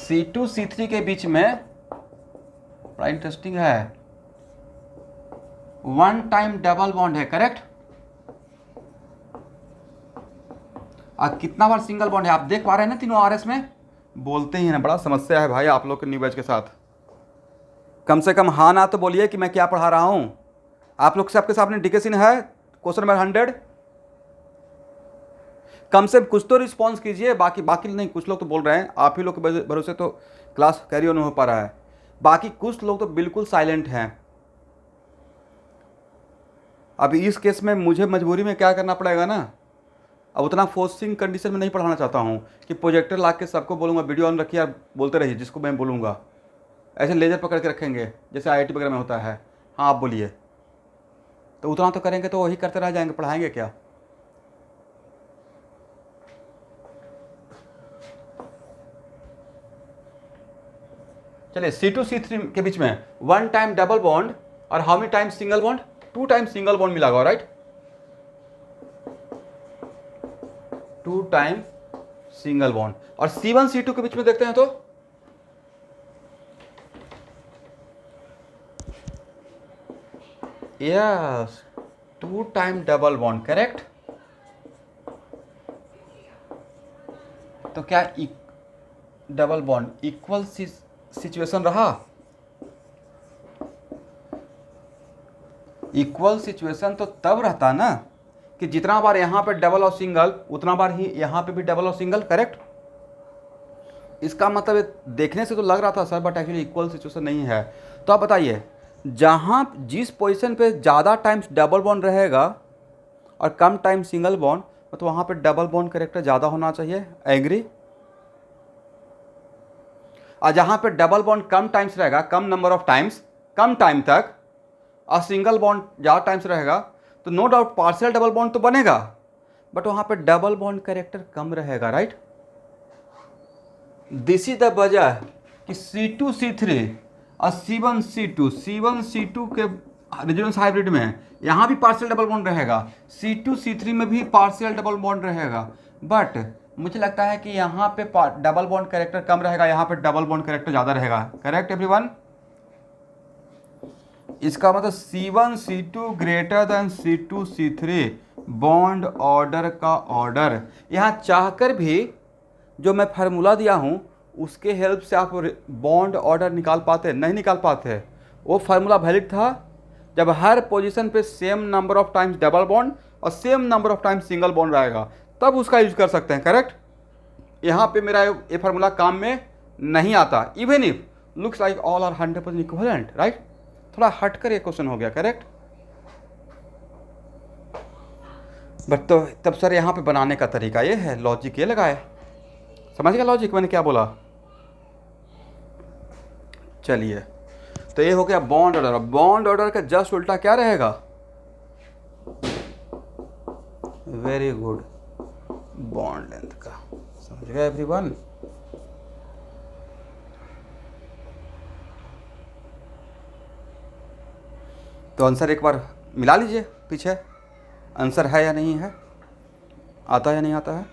C2 C3 के बीच में बड़ा इंटरेस्टिंग है, 1 टाइम डबल बॉन्ड है। करेक्ट। और कितना बार सिंगल बॉन्ड है? आप देख पा रहे हैं ना तीनों RS में? बोलते ही हैं ना, बड़ा समस्या है भाई आप लोग के न्यू बैच के साथ। कम से कम हाँ ना तो बोलिए कि मैं क्या पढ़ा रहा हूँ। आप लोग सबके सामने डिकेसिन है, क्वेश्चन नंबर 100। कम से कम कुछ तो रिस्पॉन्स कीजिए। बाकी नहीं, कुछ लोग तो बोल रहे हैं, आप ही लोग के भरोसे तो क्लास कैरी ऑन हो पा रहा है। बाकी कुछ लोग तो बिल्कुल साइलेंट हैं। अभी इस केस में मुझे मजबूरी में क्या करना पड़ेगा ना, अब उतना फोर्सिंग कंडीशन में नहीं पढ़ाना चाहता हूँ कि प्रोजेक्टर ला के सबको बोलूँगा वीडियो ऑन रखिए और बोलते रहिए जिसको मैं बोलूँगा, ऐसे लेजर पकड़ के रखेंगे जैसे IIT वगैरह में होता है। हाँ आप बोलिए, तो उतना तो करेंगे तो वही करते रह जाएंगे, पढ़ाएंगे क्या? चलिए C2 C3 के बीच में 1 टाइम डबल बॉन्ड और how many time single bond? 2 time single bond मिला हुआ, राइट। 2 time single bond. और C1 C2 के बीच में देखते हैं तो yes 2 time double bond. Correct. तो क्या डबल बॉन्ड इक्वल सिचुएशन रहा? इक्वल सिचुएशन तो तब रहता ना कि जितना बार यहाँ पे डबल और सिंगल उतना बार ही यहाँ पे भी डबल और सिंगल। करेक्ट। इसका मतलब देखने से तो लग रहा था sir, but actually equal situation नहीं है। तो आप बताइए, जहाँ जिस पोजीशन पे ज़्यादा टाइम्स डबल बॉन्ड रहेगा और कम टाइम सिंगल बॉन्ड, तो वहाँ पे डबल बॉन्ड कैरेक्टर ज़्यादा होना चाहिए। एग्री? और जहाँ पे डबल बॉन्ड कम टाइम्स रहेगा, कम नंबर ऑफ टाइम्स, कम टाइम तक, और सिंगल बॉन्ड ज़्यादा टाइम्स रहेगा, तो no doubt partial double bond तो बनेगा, बट वहाँ पे डबल बॉन्ड कैरेक्टर कम रहेगा, राइट। दिस इज द वजह कि C2 C3 और C1 C2 के रेजोनेंस हाइब्रिड में यहाँ भी पार्शियल डबल बॉन्ड रहेगा, C2 C3 में भी पार्शियल डबल बॉन्ड रहेगा, बट मुझे लगता है कि यहाँ पे डबल बॉन्ड कैरेक्टर कम रहेगा, यहाँ पे डबल बॉन्ड कैरेक्टर ज़्यादा रहेगा। Correct everyone? इसका मतलब C1 C2 greater than C2 C3 bond order का ऑर्डर। यहाँ चाहकर भी जो मैं फार्मूला दिया हूँ उसके हेल्प से आप बॉन्ड ऑर्डर निकाल पाते? नहीं निकाल पाते। वो फार्मूला वैलिड था जब हर पोजीशन पे same number of times double bond और same number of times single bond रहेगा, तब उसका यूज कर सकते हैं। करेक्ट। यहाँ पे मेरा ये फार्मूला काम में नहीं आता, even if looks like all are 100% equivalent, right. थोड़ा हटकर ये क्वेश्चन हो गया। करेक्ट। बट तो तब सर यहाँ पे बनाने का तरीका ये है, लॉजिक ये लगाए। समझ गया लॉजिक मैंने क्या बोला? चलिए, तो ये हो गया बॉन्ड ऑर्डर। बॉन्ड ऑर्डर का जस्ट उल्टा क्या रहेगा? वेरी गुड, बॉन्ड लेंथ का। समझ गया एवरीवन? तो आंसर एक बार मिला लीजिए पीछे, आंसर है या नहीं है, आता है या नहीं आता है।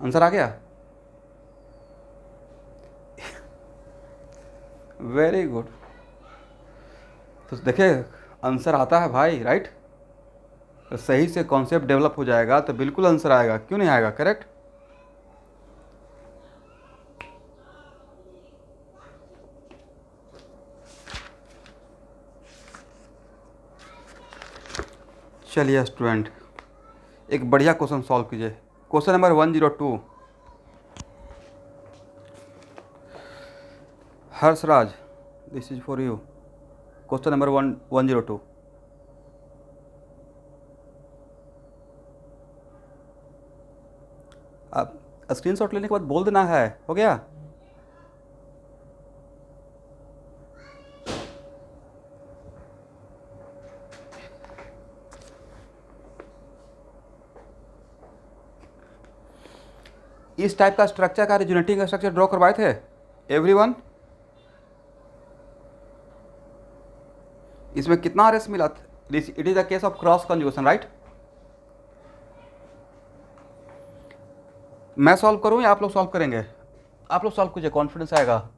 आंसर आ गया? Very good. तो देखिए आंसर आता है भाई, राइट? तो सही से कॉन्सेप्ट डेवलप हो जाएगा तो बिल्कुल आंसर आएगा, क्यों नहीं आएगा? करेक्ट। चलिए स्टूडेंट, एक बढ़िया क्वेश्चन सॉल्व कीजिए। Question number 102। Harshraj, this is for you. Question number 102। आप स्क्रीनशॉट लेने के बाद बोल देना है, हो गया? इस टाइप का स्ट्रक्चर का रिजोनेटिंग स्ट्रक्चर ड्रॉ करवाए थे एवरीवन? इसमें कितना आरएस मिला? It is the case of cross conjugation, right? मैं सॉल्व करूं या आप लोग सॉल्व करेंगे? आप लोग सॉल्व कीजिए, कॉन्फिडेंस आएगा।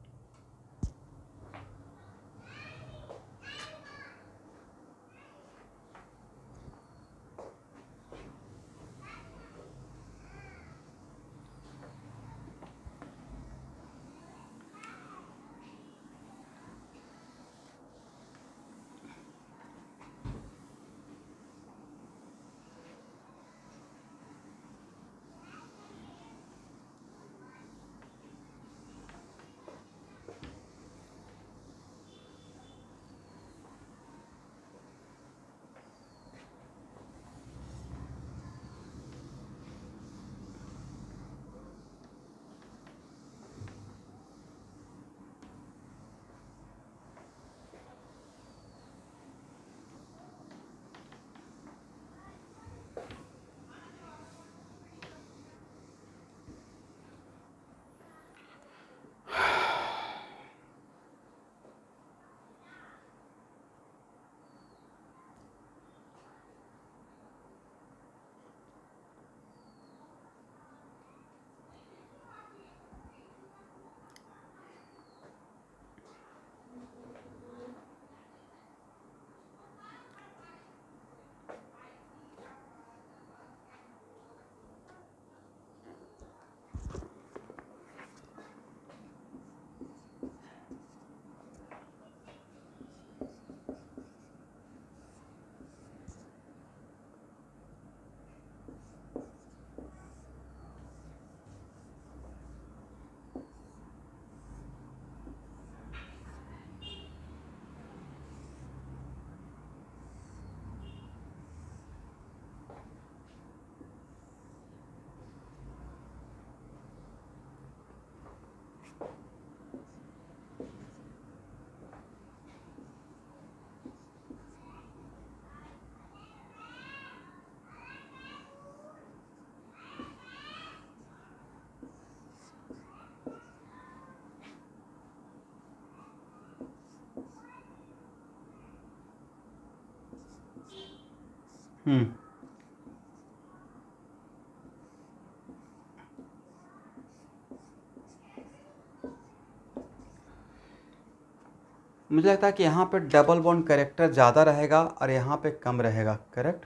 हम्म मुझे लगता है कि यहाँ पे डबल बॉन्ड कैरेक्टर ज़्यादा रहेगा और यहाँ पे कम रहेगा, करेक्ट?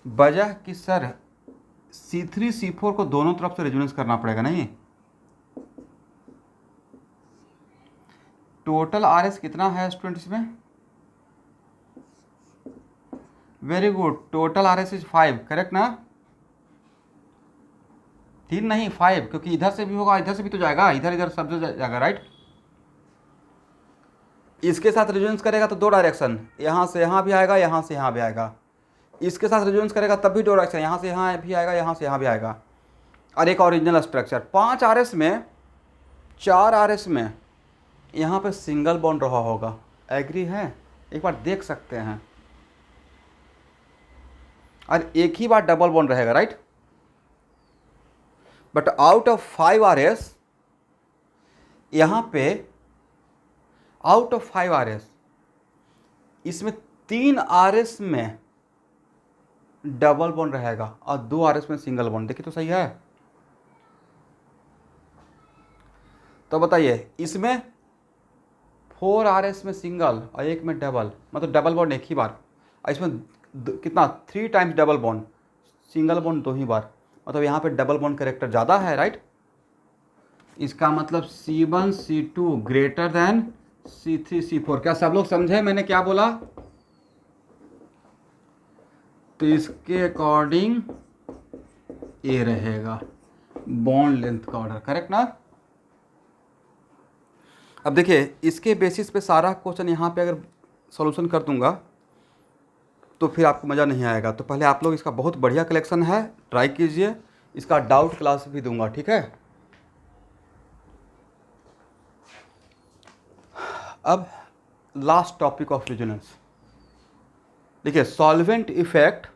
वजह कि सर C3 C4 को दोनों तरफ से रेजोनेंस करना पड़ेगा, नहीं? टोटल आरएस कितना है स्टूडेंट इसमें? Very good, total RS is 5, correct ना? 3 नहीं 5, क्योंकि इधर से भी होगा, इधर से भी तो जाएगा, इधर इधर सब जाएगा, राइट। इसके साथ रेजोनेंस करेगा तो 2 डायरेक्शन, यहाँ से यहाँ भी आएगा, यहाँ से यहाँ भी आएगा। इसके साथ रेजोनेंस करेगा तब भी 2 डायरेक्शन, यहाँ से यहाँ भी आएगा, यहाँ से यहाँ भी आएगा। और एक ओरिजिनल स्ट्रक्चर 5 RS में 4 RS में यहाँ पे सिंगल बॉन्ड रहा होगा, एग्री है? एक बार देख सकते हैं। और एक ही बार डबल बॉन्ड रहेगा, right. But out of 5 RS, यहाँ पे आउट ऑफ 5 RS इसमें 3 RS में डबल बॉन्ड रहेगा और 2 RS में सिंगल बॉन्ड। देखिए तो सही है। तो बताइए, इसमें 4 RS में सिंगल और 1 में डबल, मतलब डबल बॉन्ड एक ही बार। और इसमें कितना 3 times double bond, single bond 2 ही बार, मतलब यहाँ पे डबल बॉन्ड कैरेक्टर ज़्यादा है, राइट। इसका मतलब C1 C2 greater than C3 C4। क्या सब लोग समझे मैंने क्या बोला? तो इसके अकॉर्डिंग ये रहेगा बॉन्ड लेंथ का ऑर्डर, करेक्ट ना। अब देखिए, इसके बेसिस पे सारा क्वेश्चन यहाँ पे अगर सॉल्यूशन कर दूंगा तो फिर आपको मज़ा नहीं आएगा। तो पहले आप लोग, इसका बहुत बढ़िया कलेक्शन है, ट्राई कीजिए। इसका डाउट क्लास भी दूंगा, ठीक है। अब लास्ट टॉपिक ऑफ रेजोनेंस, देखिए सॉल्वेंट इफेक्ट।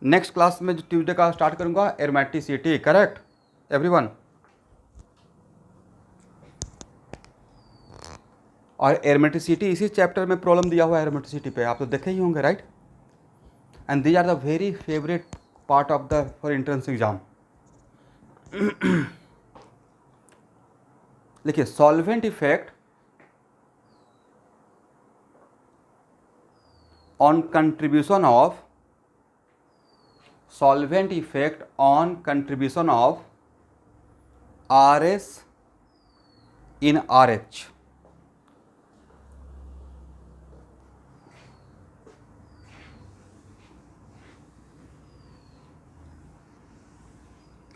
नेक्स्ट क्लास में जो ट्यूसडे का स्टार्ट करूंगा, एरोमेटिसिटी, करेक्ट एवरीवन। और एरोमेटिसिटी इसी चैप्टर में प्रॉब्लम दिया हुआ है, एरोमेटिसिटी पे आप तो देखे ही होंगे, right. And these are the very favourite part of the for entrance exam. देखिए solvent effect on contribution of, solvent effect on contribution of RS in RH।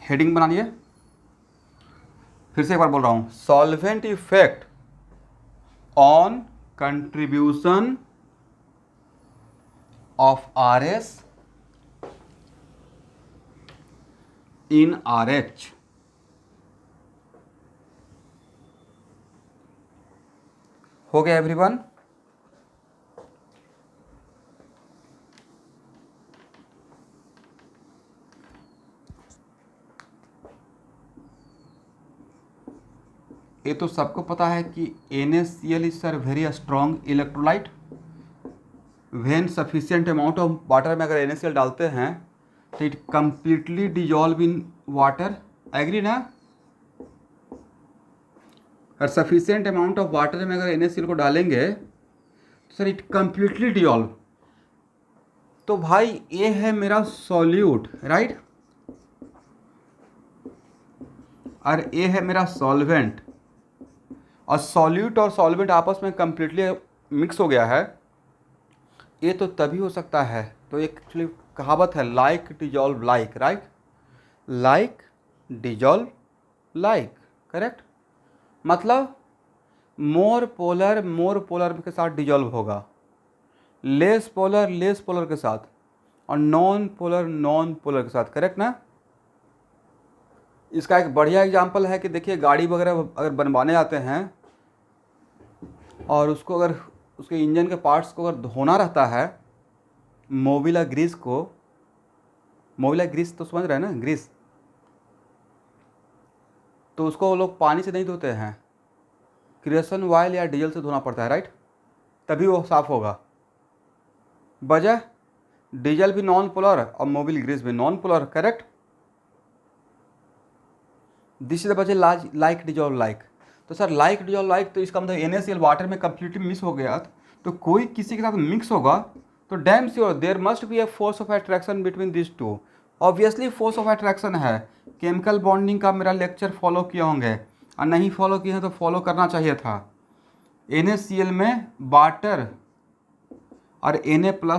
Heading बनाइए, फिर से एक बार बोल रहा हूं, solvent effect on contribution of RS in RH। हो गया एवरीवन? ये तो सबको पता है कि NaCl is sir very strong electrolyte. When sufficient amount of water में अगर NaCl डालते हैं तो it completely dissolve in water, agree ना। और सफिशिएंट अमाउंट ऑफ वाटर में अगर NaCl को डालेंगे तो सर इट कंप्लीटली डिजॉल्व। तो भाई ये है मेरा सॉल्यूट, राइट, और ये है मेरा सॉल्वेंट। और सॉल्यूट और सॉल्वेंट आपस में कंप्लीटली मिक्स हो गया है, ये तो तभी हो सकता है। तो एक एक्चुअली कहावत है, like dissolve like, right, like dissolve like, correct. मतलब मोर पोलर के साथ डिजॉल्व होगा, लेस पोलर के साथ, और नॉन पोलर के साथ, करेक्ट ना। इसका एक बढ़िया एग्जांपल है कि देखिए गाड़ी वगैरह अगर बनवाने आते हैं और उसको अगर उसके इंजन के पार्ट्स को अगर धोना रहता है, मोबिला ग्रीस तो समझ रहे हैं ना, ग्रीस, तो उसको वो लोग पानी से नहीं धोते हैं, केरोसिन ऑयल या डीजल से धोना पड़ता है, राइट, तभी वो साफ़ होगा। वजह, डीजल भी नॉन पोलर और मोबिल ग्रीस भी non polar, correct. This is the वजह लाइक डिजॉल्व लाइक। तो सर लाइक डिजॉल्व लाइक, तो इसका मतलब NaCl वाटर में कंप्लीटली मिक्स हो गया, तो कोई किसी के साथ मिक्स होगा तो damn sure there must be a force of attraction between this two. Obviously force of attraction है। केमिकल बॉन्डिंग का मेरा लेक्चर फॉलो किए होंगे, और नहीं फॉलो किए हैं तो फॉलो करना चाहिए था। NaCl में वाटर और Na+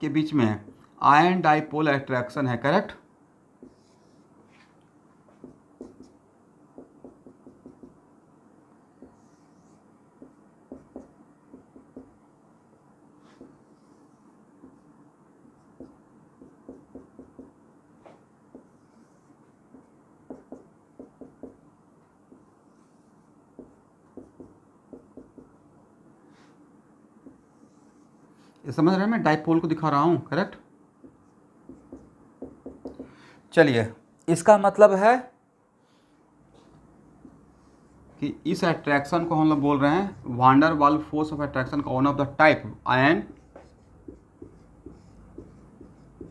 के बीच में आयन डाइपोल अट्रैक्शन है, करेक्ट। ये समझ रहे हैं, मैं डाइपोल को दिखा रहा हूँ, करेक्ट। चलिए, इसका मतलब है कि इस अट्रैक्शन को हम लोग बोल रहे हैं van der Waals force of attraction का one of the type ion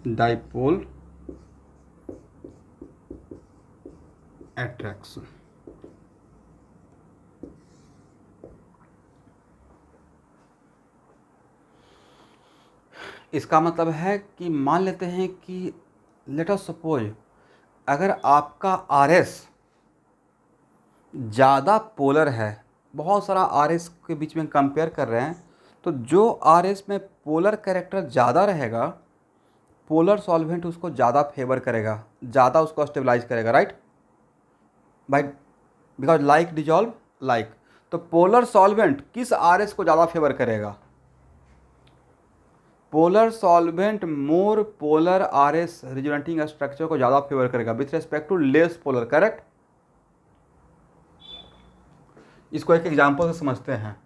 dipole attraction. इसका मतलब है कि मान लेते हैं कि लेट अस सपोज अगर आपका आर एस ज़्यादा पोलर है, बहुत सारा आर एस के बीच में कंपेयर कर रहे हैं, तो जो आर एस में पोलर कैरेक्टर ज़्यादा रहेगा, पोलर सॉल्वेंट उसको ज़्यादा फेवर करेगा, ज़्यादा उसको स्टेबलाइज करेगा, right by, because like dissolve like. तो पोलर सॉल्वेंट किस आर एस को ज़्यादा फेवर करेगा? Polar solvent more polar R S resonating structure को ज़्यादा फेवर करेगा with respect to less polar, correct. इसको एक एग्जाम्पल से समझते हैं।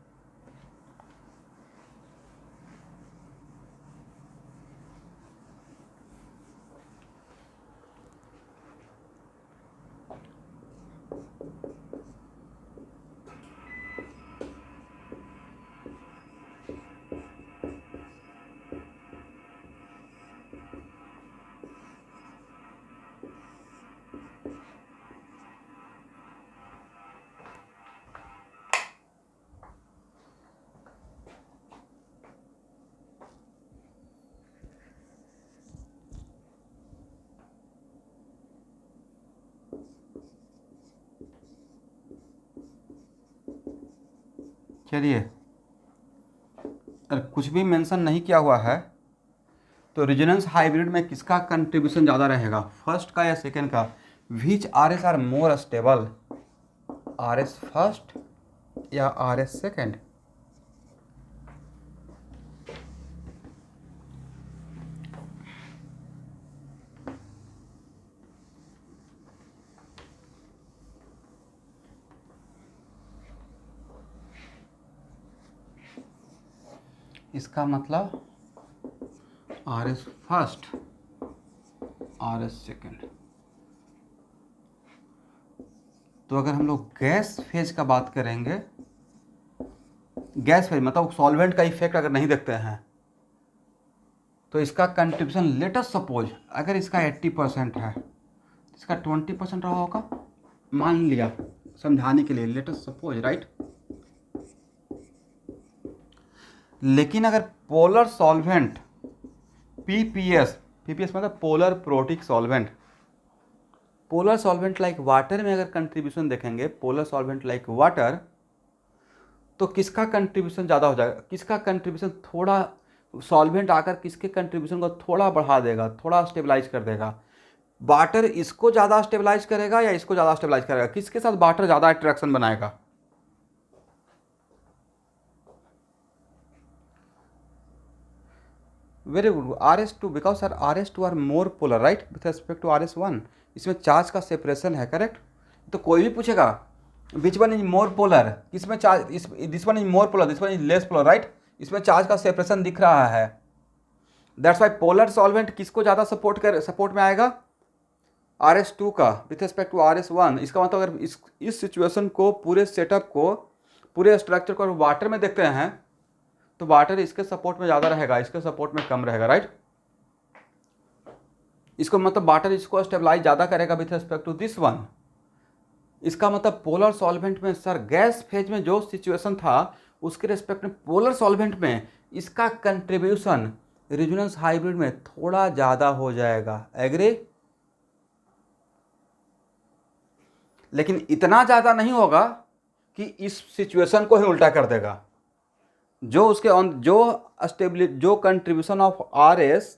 चलिए, अगर कुछ भी मेंशन नहीं किया हुआ है तो रेजोनेंस हाइब्रिड में किसका कंट्रीब्यूशन ज़्यादा रहेगा, फर्स्ट का या सेकेंड का? Which R S are more stable, R S first या आर एस सेकेंड? इसका मतलब R S first, R S second. तो अगर हम लोग गैस फेज का बात करेंगे, गैस फेज मतलब सॉल्वेंट का इफेक्ट अगर नहीं देखते हैं, तो इसका कंट्रीब्यूशन लेट अस सपोज अगर इसका 80% है, इसका 20% रहा होगा, मान लिया समझाने के लिए, लेट अस सपोज, राइट। लेकिन अगर पोलर सॉल्वेंट पीपीएस, पीपीएस मतलब polar protic solvent, polar solvent like water में अगर कंट्रीब्यूशन देखेंगे, पोलर सॉल्वेंट लाइक वाटर, तो किसका कंट्रीब्यूशन ज़्यादा हो जाएगा? किसका कंट्रीब्यूशन थोड़ा, सॉल्वेंट आकर किसके कंट्रीब्यूशन को थोड़ा बढ़ा देगा, थोड़ा स्टेबलाइज कर देगा? वाटर इसको ज़्यादा स्टेबलाइज करेगा या इसको ज़्यादा स्टेबलाइज करेगा? किसके साथ वाटर ज़्यादा अट्रैक्शन बनाएगा? Very good, R S two, because sir R S two are more polar, right, with respect to R S one. इसमें चार्ज का सेपरेशन है, करेक्ट। तो कोई भी पूछेगा which one is more polar, किसमें चार्ज, इस this one is more polar, this one is less polar, right. इसमें चार्ज का सेपरेशन दिख रहा है। दैट्स वाई पोलर सॉल्वेंट किसको ज़्यादा सपोर्ट में आएगा? आर एस टू का with respect to R S one. इसका मतलब अगर इस सिचुएशन को, पूरे सेटअप को, पूरे स्ट्रक्चर को वाटर में देखते हैं, तो वाटर इसके सपोर्ट में ज़्यादा रहेगा, इसके सपोर्ट में कम रहेगा, राइट। इसको मतलब वाटर इसको स्टेबलाइज ज़्यादा करेगा with respect to this one. इसका मतलब पोलर सॉल्वेंट में सर गैस फेज में जो सिचुएशन था उसके रिस्पेक्ट में पोलर सॉल्वेंट में इसका कंट्रीब्यूशन रेजोनेंस हाइब्रिड में थोड़ा ज़्यादा हो जाएगा, एग्री। लेकिन इतना ज़्यादा नहीं होगा कि इस सिचुएशन को ही उल्टा कर देगा। जो उसके ऑन जो contribution of R S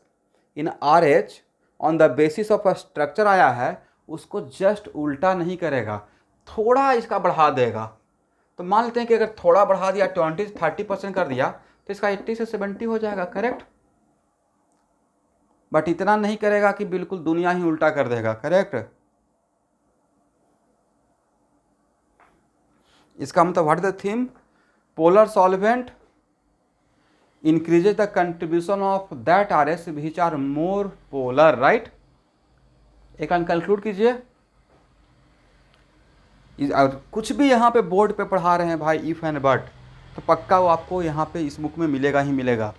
in R H on the basis of a structure आया है, उसको जस्ट उल्टा नहीं करेगा, थोड़ा इसका बढ़ा देगा। तो मान लेते हैं कि अगर थोड़ा बढ़ा दिया, 20-30% कर दिया, तो इसका 80 से 70 हो जाएगा, करेक्ट। बट इतना नहीं करेगा कि बिल्कुल दुनिया ही उल्टा कर देगा, करेक्ट। इसका मतलब what is the theme? Polar solvent increases the contribution of that R S which are more polar, right. एक लाइन कंक्लूड कीजिए। कुछ भी यहाँ पे बोर्ड पे पढ़ा रहे हैं भाई इफ़ एंड बट, तो पक्का वो आपको यहाँ पे इस बुक में मिलेगा ही मिलेगा।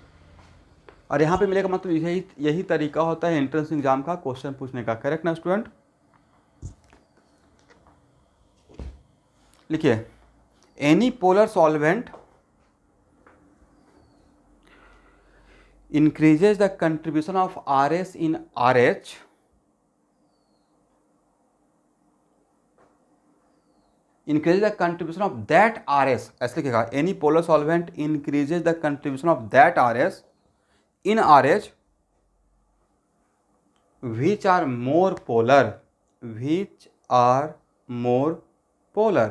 और यहाँ पे मिलेगा मतलब यही तरीका होता है एंट्रेंस एग्जाम का क्वेश्चन पूछने का। करेक्ट ना स्टूडेंट? लिखिए, any polar solvent increases the contribution of RS in RH increases the contribution of that RS, ऐसे लिखेगा, any polar solvent increases the contribution of that RS in RH which are more polar, which are more polar।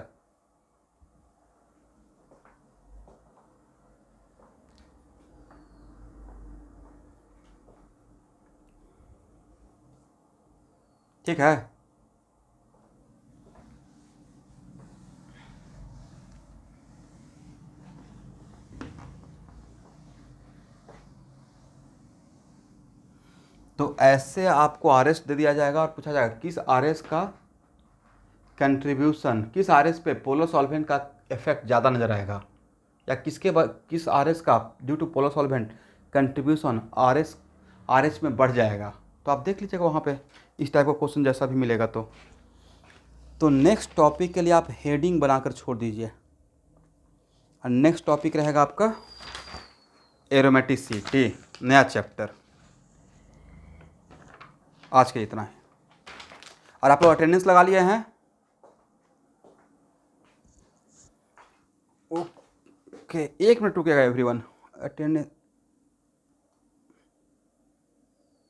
ठीक है। तो ऐसे आपको RS दे दिया जाएगा और पूछा जाएगा किस आरएस का कंट्रीब्यूशन, किस आरएस पे पोलर सॉल्वेंट का इफेक्ट ज़्यादा नजर आएगा, या किस आरएस का due to polar solvent contribution RS में बढ़ जाएगा। तो आप देख लीजिएगा वहाँ पे इस टाइप का क्वेश्चन जैसा भी मिलेगा। तो नेक्स्ट टॉपिक के लिए आप हेडिंग बनाकर छोड़ दीजिए। और नेक्स्ट टॉपिक रहेगा आपका एरोमेटिसिटी, नया चैप्टर। आज के इतना है। और आप लोग अटेंडेंस लगा लिए हैं? ओके, 1 मिनट रुकेगा एवरीवन। अटेंडेंस